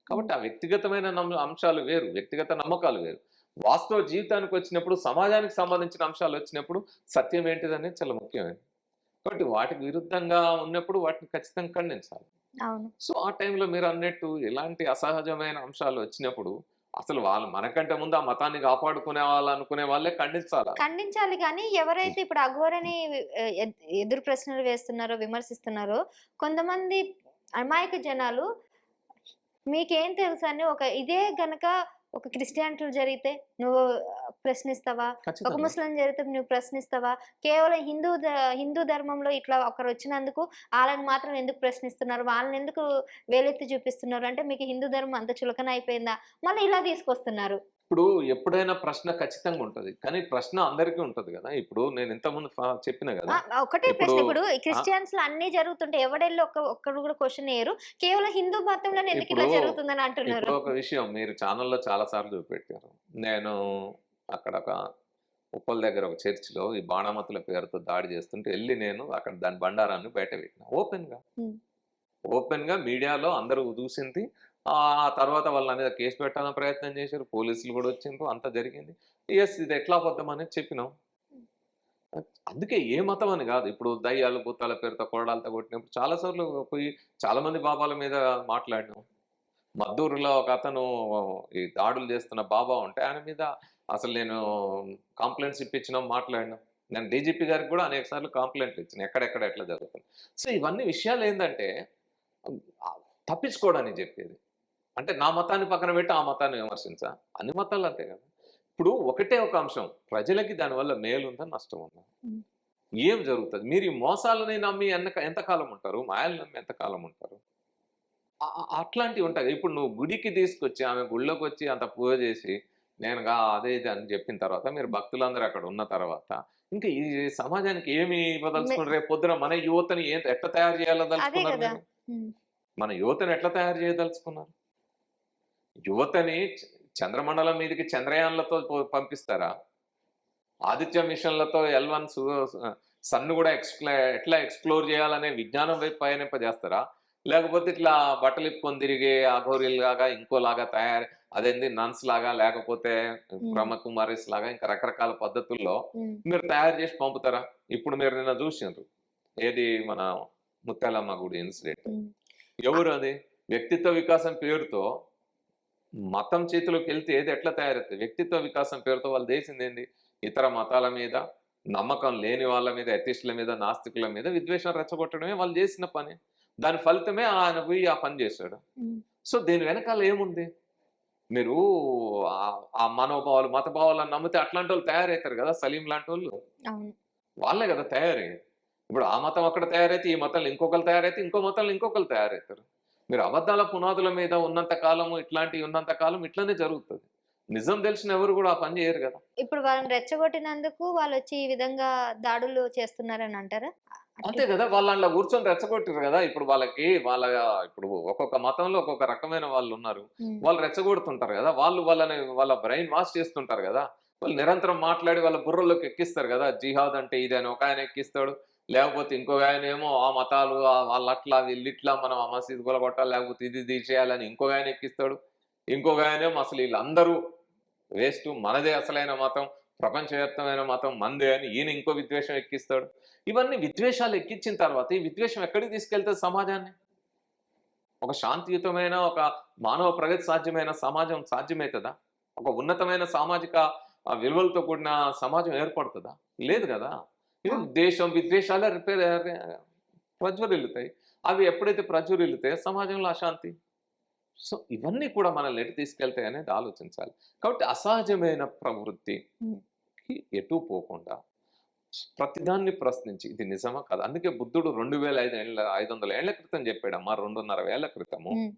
కాబట్టి ఆ వ్యక్తిగతమైన అంశాలు వేరు, వ్యక్తిగత నమ్మకాలు వేరు. వాస్తవ జీవితానికి వచ్చినప్పుడు, సమాజానికి సంబంధించిన అంశాలు వచ్చినప్పుడు సత్యం ఏంటిదనేది చాలా ముఖ్యమైనది. కాబట్టి వాటికి విరుద్ధంగా ఉన్నప్పుడు వాటిని ఖచ్చితంగా ఖండించాలి. అవును. సో ఆ టైంలో మీరు అన్నట్టు ఇలాంటి అసహజమైన అంశాలు వచ్చినప్పుడు అసలు వాళ్ళు మనకంటే ముందు ఆ మతాన్ని కాపాడుకునే వాళ్ళు అనుకునే వాళ్ళే ఖండించాలి. కానీ ఎవరైతే ఇప్పుడు అఘోరని ఎదురు ప్రశ్నలు వేస్తున్నారో, విమర్శిస్తున్నారో, కొంతమంది అమాయక జనాలు మీకేం తెలుసు అని ఇదే గనక ఒక క్రిస్టియానిటీలో జరిగితే నువ్వు ప్రశ్నిస్తావా? ఒక ఖచ్చితంగా. ముస్లిం జరిగితే నువ్వు ప్రశ్నిస్తావా? కేవలం హిందూ ధర్మంలో ఇట్లా ఒకరు వచ్చినందుకు వాళ్ళని మాత్రం ఎందుకు ప్రశ్నిస్తున్నారు? వాళ్ళని ఎందుకు వేలెత్తి చూపిస్తున్నారు? అంటే మీకు హిందూ ధర్మం అంత చులకన అయిపోయిందా? మళ్ళీ ఇలా తీసుకొస్తున్నారు. ఇప్పుడు ఎప్పుడైనా ప్రశ్న ఖచ్చితంగా ఉంటది. కానీ ప్రశ్న అందరికీ ఉంటది కదా. ఇప్పుడు నేను ఇంతకుముందు చెప్పిన కదా. ఒకటే ఇప్పుడు ప్రశ్న. ఇప్పుడు క్రిస్టియన్స్ లో అన్ని జరుగుతుంటే ఎవడెళ్ళి ఒక్కడు కూడా క్వశ్చన్ వేయరు. కేవలం హిందూ మతంలో ఎందుకు ఇట్లా ఇప్పుడు జరుగుతుందని అంటున్నారు. ఇప్పుడు ఒక విషయం మీరు ఛానల్లో చాలా సార్లు చూపెట్టారు. నేను అక్కడ ఒక ఉప్పల్ దగ్గర ఒక చర్చిలో ఈ బాణమతుల పేరుతో దాడి చేస్తుంటే వెళ్ళి నేను అక్కడ దాని బండారాన్ని బయట పెట్టిన ఉమ్, ఓపెన్ గా మీడియాలో అందరూ చూసింది. ఆ తర్వాత వాళ్ళ మీద కేసు పెట్టాలని ప్రయత్నం చేశారు, పోలీసులు కూడా వచ్చిండ్రు, అంతా జరిగింది. ఎస్, ఇది ఎట్లా అబద్ధం అనేది చెప్పినాం. అందుకే ఏ మతం అని కాదు, ఇప్పుడు దయ్యాలు భూతాల పేరుతో కొరడాలతో కొట్టినప్పుడు చాలా సార్లు పోయి చాలా మంది బాబాల మీద మాట్లాడినాం. మద్దూరులో ఒక అతను ఈ దాడులు చేస్తున్న బాబా ఉంటే ఆయన మీద అసలు నేను కంప్లైంట్స్ ఇప్పించినా మాట్లాడినా. నేను డీజీపీ గారికి కూడా అనేక సార్లు కంప్లైంట్లు ఇచ్చిన ఎక్కడెక్కడ ఎట్లా జరుగుతుంది. సో ఇవన్నీ విషయాలు ఏంటంటే ఆ, తప్పించుకోవడానికి చెప్పేది. అంటే నా మతాన్ని పక్కన పెట్టి ఆ మతాన్ని విమర్శించా, అన్ని మతాలు అంతే కదా. ఇప్పుడు ఒకటే ఒక అంశం, ప్రజలకి దానివల్ల మేలు ఉందా నష్టం ఉందా, ఉమ్. ఏం జరుగుతుంది? మీరు ఈ మోసాలని నమ్మి ఎంతకాలం ఉంటారు, మాయలు నమ్మి ఎంతకాలం ఉంటారు? అట్లాంటివి ఉంటాయి. ఇప్పుడు నువ్వు గుడికి తీసుకొచ్చి ఆమె గుళ్ళోకి వచ్చి అంత పూజ చేసి నేనుగా అదే ఇది అని చెప్పిన తర్వాత మీరు భక్తులందరూ అక్కడ ఉన్న తర్వాత ఇంకా ఈ సమాజానికి ఏమి ఇవ్వదలుచుకున్నారు? రేపు పొద్దున మన యువతని ఎట్లా తయారు చేయాలో అదే దలుచుకున్నారు కదా. మీరు? ఉమ్, మన యువతని ఎట్లా తయారు చేయదలుచుకున్నారు? యువతని చంద్రమండలం మీదకి చంద్రయాన్లతో పంపిస్తారా? ఆదిత్య మిషన్లతో L1 సన్ను కూడా ఎట్లా ఎక్స్ప్లోర్ చేయాలనే విజ్ఞానం వైపు పయనింపజేస్తారా? లేకపోతే ఇట్లా బట్టలు ఇప్పుకొని తిరిగే అఘోరీలాగా ఇంకోలాగా అదేంది నన్స్ లాగా, లేకపోతే బ్రహ్మకుమారిస్ లాగా ఇంకా రకరకాల పద్ధతుల్లో ఉమ్, మీరు తయారు చేసి పంపుతారా? ఇప్పుడు మీరు నిన్న చూసినారు ఏది మన ముత్యాలమ్మ గుడి ఇన్సిడెంట్. ఉమ్. ఎవరు అది? వ్యక్తిత్వ వికాసం పేరుతో మతం చేతిలోకి వెళ్తే ఏది ఎట్లా తయారవుతుంది? వ్యక్తిత్వ వికాసం పేరుతో వాళ్ళు చేసింది ఏంది? ఇతర మతాల మీద, నమ్మకం లేని వాళ్ళ మీద, ఎథిస్టుల మీద, నాస్తికుల మీద విద్వేషం రెచ్చగొట్టడమే వాళ్ళు చేసిన పని. దాని ఫలితమే ఆయన పోయి ఆ పని చేశాడు. ఉమ్, సో దీని వెనకాల ఏముంది? మీరు ఆ మనోభావాలు, మత భావాలను నమ్మితే అట్లాంటి వాళ్ళు తయారవుతారు కదా. సలీం లాంటి వాళ్ళు అవును. వాళ్ళే కదా తయారయ్యారు. ఇప్పుడు ఆ మతం అక్కడ తయారైతే ఈ మతంలో ఇంకొకరు తయారైతే ఇంకో మతంలో ఇంకొకరు తయారవుతారు. మీరు అబద్ధాల పునాదుల మీద ఉన్నంత కాలము, ఇట్లాంటివి ఉన్నంత కాలం ఇట్లనే జరుగుతుంది. నిజం తెలిసిన ఎవరు కూడా ఆ పని చేయరు కదా. ఇప్పుడు వాళ్ళని రెచ్చగొట్టినందుకు వాళ్ళు వచ్చి ఈ విధంగా దాడులు చేస్తున్నారని అంటారా? అంతే కదా, వాళ్ళు అందులో కూర్చొని రెచ్చగొట్టారు కదా. ఇప్పుడు వాళ్ళకి ఇప్పుడు ఒక్కొక్క మతంలో ఒక్కొక్క రకమైన వాళ్ళు ఉన్నారు. ఉమ్, వాళ్ళు రెచ్చగొడుతుంటారు కదా, వాళ్ళ బ్రెయిన్ వాష్ చేస్తుంటారు కదా. వాళ్ళు నిరంతరం మాట్లాడి వాళ్ళ బుర్రలోకి ఎక్కిస్తారు కదా. జిహాద్ అంటే ఇది అని ఒక ఆయన ఎక్కిస్తాడు, లేకపోతే ఇంకొక ఆయన ఏమో ఆ మతాలు వాళ్ళు అట్లా వీళ్ళిట్లా మనం ఆ మసీదు కొలగొట్టాలి, లేకపోతే ఇది తీసేయాలని ఇంకొక ఆయన ఎక్కిస్తాడు. ఇంకొక ఆయన ఏమో అసలు వీళ్ళందరూ వేస్ట్, మనదే అసలైన మతం, ప్రపంచవ్యాప్తమైన మతం మందే అని ఈయన ఇంకో విద్వేషం ఎక్కిస్తాడు. ఇవన్నీ విద్వేషాలు ఎక్కించిన తర్వాత ఈ విద్వేషం ఎక్కడికి తీసుకెళ్తుంది సమాజాన్ని? ఒక శాంతియుతమైన, ఒక మానవ ప్రగతి సాధ్యమైన సమాజం సాధ్యమవుతుందా? ఒక ఉన్నతమైన సామాజిక విలువలతో కూడిన సమాజం ఏర్పడుతుందా? లేదు కదా. ఇది దేశం విద్వేషాలే ప్రజ్వరిల్లుతాయి. అవి ఎప్పుడైతే ప్రజ్వరిల్లుతాయో సమాజంలో అశాంతి. సో ఇవన్నీ కూడా మనల్ని ఎటు తీసుకెళ్తాయి అనేది ఆలోచించాలి. కాబట్టి అసహజమైన ప్రవృత్తికి ఎటు పోకుండా ప్రతిదాన్ని ప్రశ్నించి ఇది నిజమా కాదు. అందుకే బుద్ధుడు 2500 ఏళ్ల క్రితం చెప్పాడమ్మా, 2.5 ఏళ్ల క్రితము ఉమ్,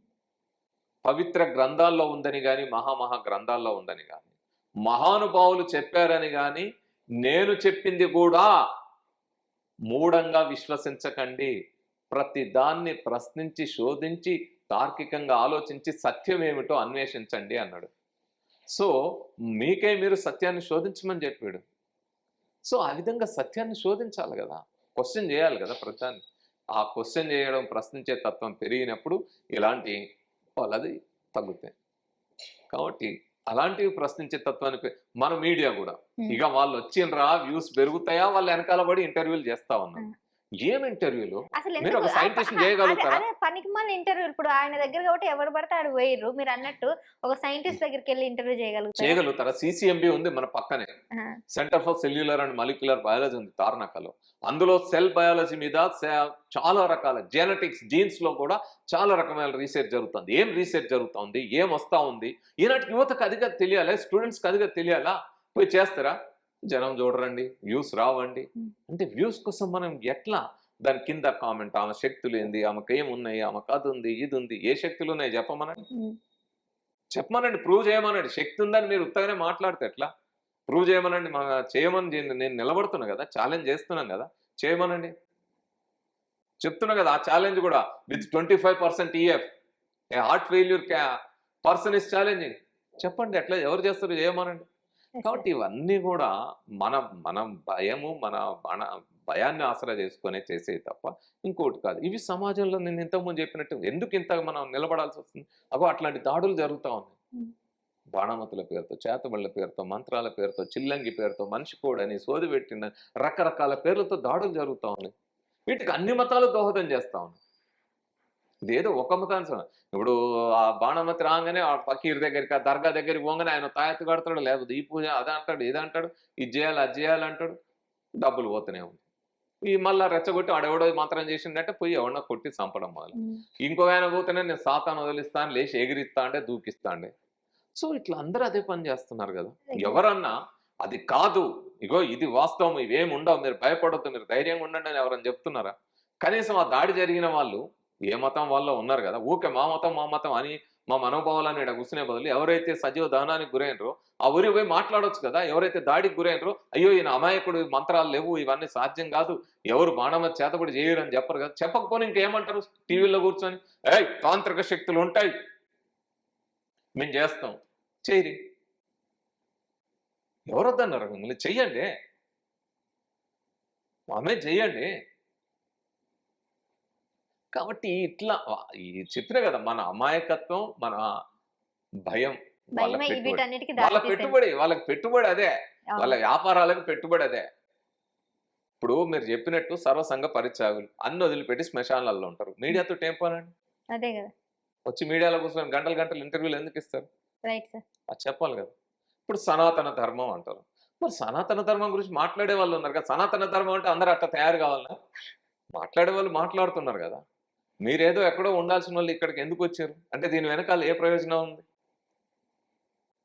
పవిత్ర గ్రంథాల్లో ఉందని గాని, మహా గ్రంథాల్లో ఉందని గాని, మహానుభావులు చెప్పారని గాని, నేను చెప్పింది కూడా మూఢంగా విశ్వసించకండి, ప్రతి దాన్ని ప్రశ్నించి శోధించి తార్కికంగా ఆలోచించి సత్యం ఏమిటో అన్వేషించండి అన్నాడు. సో మీకే మీరు సత్యాన్ని శోధించమని చెప్పాడు. సో ఆ విధంగా సత్యాన్ని శోధించాలి కదా, క్వశ్చన్ చేయాలి కదా ప్రతిదాన్ని. ఆ క్వశ్చన్ చేయడం, ప్రశ్నించే తత్వం పెరిగినప్పుడు ఇలాంటి వాళ్ళది తగ్గుతాయి. కాబట్టి అలాంటివి ప్రశ్నించే తత్వానికి మన మీడియా కూడా ఇక వాళ్ళు వచ్చిండ్రా వ్యూస్ పెరుగుతాయా, వాళ్ళు వెనకాల పడి ఇంటర్వ్యూలు చేస్తా ఉన్నారు. ఏం ఇంటర్వ్యూలు? అసలు మీరు ఒక సైంటిస్ట్ చేయగలుగుతారా? అదే పనికి మన ఇంటర్వ్యూ. ఇప్పుడు ఆయన దగ్గర కాబట్టి ఎవరు పడితే ఆడు పోయిర్రు. మీరు అన్నట్టు ఒక సైంటిస్ట్ దగ్గరికి వెళ్ళి ఇంటర్వ్యూ చేయగలుగుతారా? CCMB ఉంది మన పక్కనే, centre for cellular and molecular biology ఉంది తార్నాకలో. అందులో సెల్ బయాలజీ మీద చాలా రకాల జెనెటిక్స్, జీన్స్ లో కూడా చాలా రకమైన రీసెర్చ్ జరుగుతుంది. ఏం రీసెర్చ్ జరుగుతుంది, ఏం వస్తా ఉంది, ఈనాటి యువతకు అదిగా తెలియాలి, స్టూడెంట్స్కి అదిగా తెలియాలా? పోయి చేస్తారా? జనం చూడరండి, వ్యూస్ రావండి. అంటే వ్యూస్ కోసం మనం ఎట్లా దాని కింద కామెంట్, ఆమె శక్తులు ఏంది, ఆమెకు ఏమున్నాయి, ఆమెకు అది ఉంది, ఇది ఉంది, ఏ శక్తులు ఉన్నాయి చెప్పమనండి, ప్రూవ్ చేయమనండి. శక్తి ఉందని మీరు ఉత్తగానే మాట్లాడితే ఎట్లా? ప్రూవ్ చేయమనండి, చేయమని నేను నిలబడుతున్నా కదా, ఛాలెంజ్ చేస్తున్నాను కదా, చేయమనండి. చెప్తున్నా కదా, ఆ ఛాలెంజ్ కూడా with 25% EF heart failure person is challenging. చెప్పండి ఎట్లా, ఎవరు చేస్తారు, చేయమనండి. కాబట్టి ఇవన్నీ కూడా మన మన భయము మన భయాన్ని ఆసరా చేసుకునే చేసేవి తప్ప ఇంకోటి కాదు. ఇవి సమాజంలో నేను ఇంతకుముందు చెప్పినట్టు ఎందుకు ఇంత మనం నిలబడాల్సి వస్తుంది? అగో అట్లాంటి దాడులు జరుగుతా ఉన్నాయి. ఉమ్. బాణమతుల పేరుతో, చేతబళ్ళ పేరుతో, మంత్రాల పేరుతో, చిల్లంగి పేరుతో, మనిషి కోడని, సోది పెట్టిన రకరకాల పేర్లతో దాడులు జరుగుతా ఉన్నాయి. వీటికి అన్ని మతాలు దోహదం చేస్తా ఉన్నాయి. ఇదేదో ఒక మతాన్ని ఇప్పుడు ఆ బాణమతి రాగానే ఆ ఫకీర్ దగ్గరికి, ఆ దర్గా దగ్గరికి పోగానే ఆయన తాయెత్తు కడతాడు, లేకపోతే ఈ పూజ అదే అంటాడు, ఇది అంటాడు, ఇది చేయాలి అది చేయాలి అంటాడు, డబ్బులు పోతూనే ఉంది. ఈ మళ్ళా రెచ్చగొట్టి ఆడెవడో మంత్రం చేసిందంటే పోయి ఎవడన్నా కొట్టి చంపడం మొదలు. ఇంకో ఆయన పోతేనే నేను సాతాను వదిలిస్తాను, లేచి ఎగిరిస్తా అంటే దూకిస్తా అండి. సో ఇట్లా అందరూ అదే పని చేస్తున్నారు కదా. ఎవరన్నా అది కాదు, ఇగో ఇది వాస్తవం, ఇవేమి ఉండవు, మీరు భయపడొద్దు, మీరు ధైర్యంగా ఉండండి అని ఎవరన్నా చెప్తున్నారా? కనీసం ఆ దాడి జరిగిన వాళ్ళు ఏ మతం వాళ్ళు ఉన్నారు కదా, ఊకే మా మతం అని మా మనోభావాలని ఇక్కడ కూర్చునే బదులు ఎవరైతే సజీవ దహనానికి గురైనరో ఆ ఊరి పోయి మాట్లాడొచ్చు కదా. ఎవరైతే దాడికి గురైనరో అయ్యో ఈయన అమాయకుడు, మంత్రాలు లేవు, ఇవన్నీ సాధ్యం కాదు, ఎవరు బాణమతి చేతబడి చేయరని చెప్పరు కదా. చెప్పకపోతే ఇంకేమంటారు? టీవీలో కూర్చొని ఏయ్ తాంత్రిక శక్తులు ఉంటాయి, మేము చేస్తాం, చేయరి. ఎవరొద్దన్నారు మిమ్మల్ని? చెయ్యండి, ఆమె చెయ్యండి. కాబట్టి ఇట్లా ఈ చెప్పిన కదా, మన అమాయకత్వం, మన భయం, వాళ్ళ భయమే పెట్టుబడి, వీటన్నిటికీ వాళ్ళ దారి తీసేది. పెట్టుబడి, వాళ్ళకి పెట్టుబడి అదే, వాళ్ళ అవును. వ్యాపారాలకు పెట్టుబడి అదే. ఇప్పుడు మీరు చెప్పినట్టు సర్వసంగ పరిత్యాగులు అన్ని వదిలిపెట్టి శ్మశానాల్లో ఉంటారు. మీడియాతో ఏం పనండి? అదే కదా. వచ్చి మీడియాలో కూర్చొని గంటలు గంటలు ఇంటర్వ్యూలు ఎందుకు ఇస్తారు? Right sir. అది చెప్పాలి కదా. ఇప్పుడు సనాతన ధర్మం అంటారు. మరి సనాతన ధర్మం గురించి మాట్లాడే వాళ్ళు ఉన్నారు కదా. సనాతన ధర్మం అంటే అందరూ అట్లా తయారు కావాలన్నా? మాట్లాడే వాళ్ళు మాట్లాడుతున్నారు కదా. మీరేదో ఎక్కడో ఉండాల్సిన వాళ్ళు ఇక్కడికి ఎందుకు వచ్చారు అంటే దీని వెనకాల ఏ ప్రయోజనం ఉంది?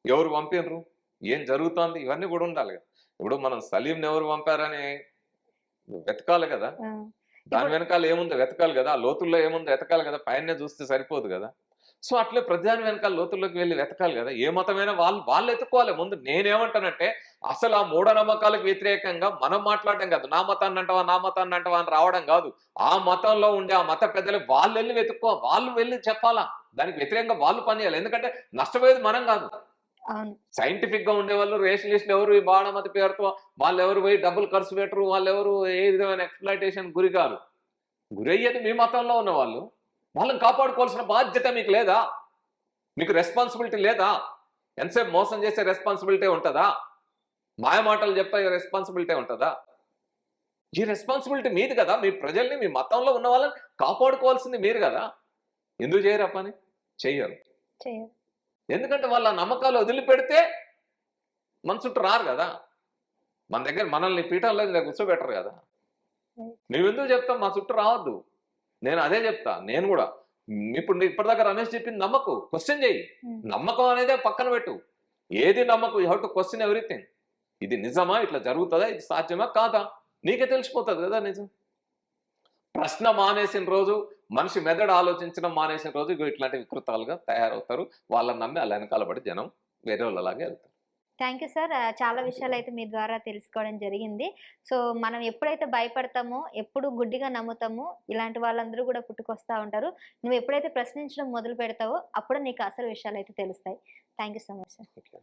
ఎవరు పంపినరు? ఏం జరుగుతోంది? ఇవన్నీ కూడా ఉండాలి కదా. ఇప్పుడు మనం సలీంని ఎవరు పంపారని వెతకాలి కదా. ఆ. దాని వెనకాల ఏముందో వెతకాలి కదా. ఆ లోతుల్లో ఏముందో వెతకాలి కదా. పైనే చూస్తే సరిపోదు కదా. సో అట్లే ప్రధాని వెనకాల లోతుల్లోకి వెళ్ళి వెతకాలి కదా. ఏ మతమైనా వాళ్ళు ఎత్తుకోవాలి ముందు. నేనేమంటానంటే అసలు ఆ మూఢనమ్మకాలకు వ్యతిరేకంగా మనం మాట్లాడడం కాదు. నా మతాన్ని అంటావా అని రావడం కాదు. ఆ మతంలో ఉండే ఆ మత పెద్దలు వాళ్ళు వెళ్ళి వెతుక్కోవాలి, వాళ్ళు వెళ్ళి చెప్పాలా. దానికి వ్యతిరేకంగా వాళ్ళు పనిచేయాలి. ఎందుకంటే నష్టపోయేది మనం కాదు. అవును. సైంటిఫిక్ గా ఉండేవాళ్ళు, రేషనలిస్టులు ఎవరు ఈ బాణమతి పేరుతో వాళ్ళు ఎవరు పోయి డబ్బులు ఖర్చు పెట్టరు, వాళ్ళు ఎవరు ఏ విధమైన ఎక్స్‌ప్లాయిటేషన్ గురి కారు. గురయ్యేది మీ మతంలో ఉన్న వాళ్ళు. వాళ్ళని కాపాడుకోవాల్సిన బాధ్యత మీకు లేదా? మీకు రెస్పాన్సిబిలిటీ లేదా? ఎంతసేపు మోసం చేసే రెస్పాన్సిబిలిటీ ఉంటుందా? మాయ మాటలు చెప్పే రెస్పాన్సిబిలిటీ ఉంటుందా? ఈ రెస్పాన్సిబిలిటీ మీది కదా. మీ ప్రజల్ని, మీ మతంలో ఉన్న వాళ్ళని కాపాడుకోవాల్సింది మీరు కదా. ఎందుకు చేయరు ఆ పని? చెయ్యరు. చేయరు. ఎందుకంటే వాళ్ళ నమ్మకాలు వదిలిపెడితే మన చుట్టూ రారు కదా. మన దగ్గర మనల్ని పీఠంలో కూర్చోబెట్టరు కదా. మేమెందుకు చెప్తాం మా చుట్టూ రావద్దు? నేను అదే చెప్తా. నేను కూడా ఇప్పుడు ఇప్పటిదాకా రమేష్ చెప్పింది నమ్మకు, క్వశ్చన్ చేయి. నమ్మకం అనేదే పక్కన పెట్టు. ఏది నమ్మకం? You have to question everything. ఇది నిజమా? ఇట్లా జరుగుతుందా? ఇది సాధ్యమా కాదా? నీకే తెలిసిపోతుంది కదా నిజం. ప్రశ్న మానేసిన రోజు, మనిషి మెదడు ఆలోచించడం మానేసిన రోజు ఇగో ఇట్లాంటి వికృతాలుగా తయారవుతారు. వాళ్ళని నమ్మి అలా వెనకాల పడి జనం వేరే వాళ్ళలాగే వెళ్తారు. Thank you sir. చాలా విషయాలు అయితే మీ ద్వారా తెలుసుకోవడం జరిగింది. సో మనం ఎప్పుడైతే భయపడతామో, ఎప్పుడు గుడ్డిగా నమ్ముతామో ఇలాంటి వాళ్ళందరూ కూడా పుట్టుకొస్తా ఉంటారు. నువ్వు ఎప్పుడైతే ప్రశ్నించడం మొదలు పెడతావో అప్పుడు నీకు అసలు విషయాలు అయితే తెలుస్తాయి. Thank you so much sir. Okay.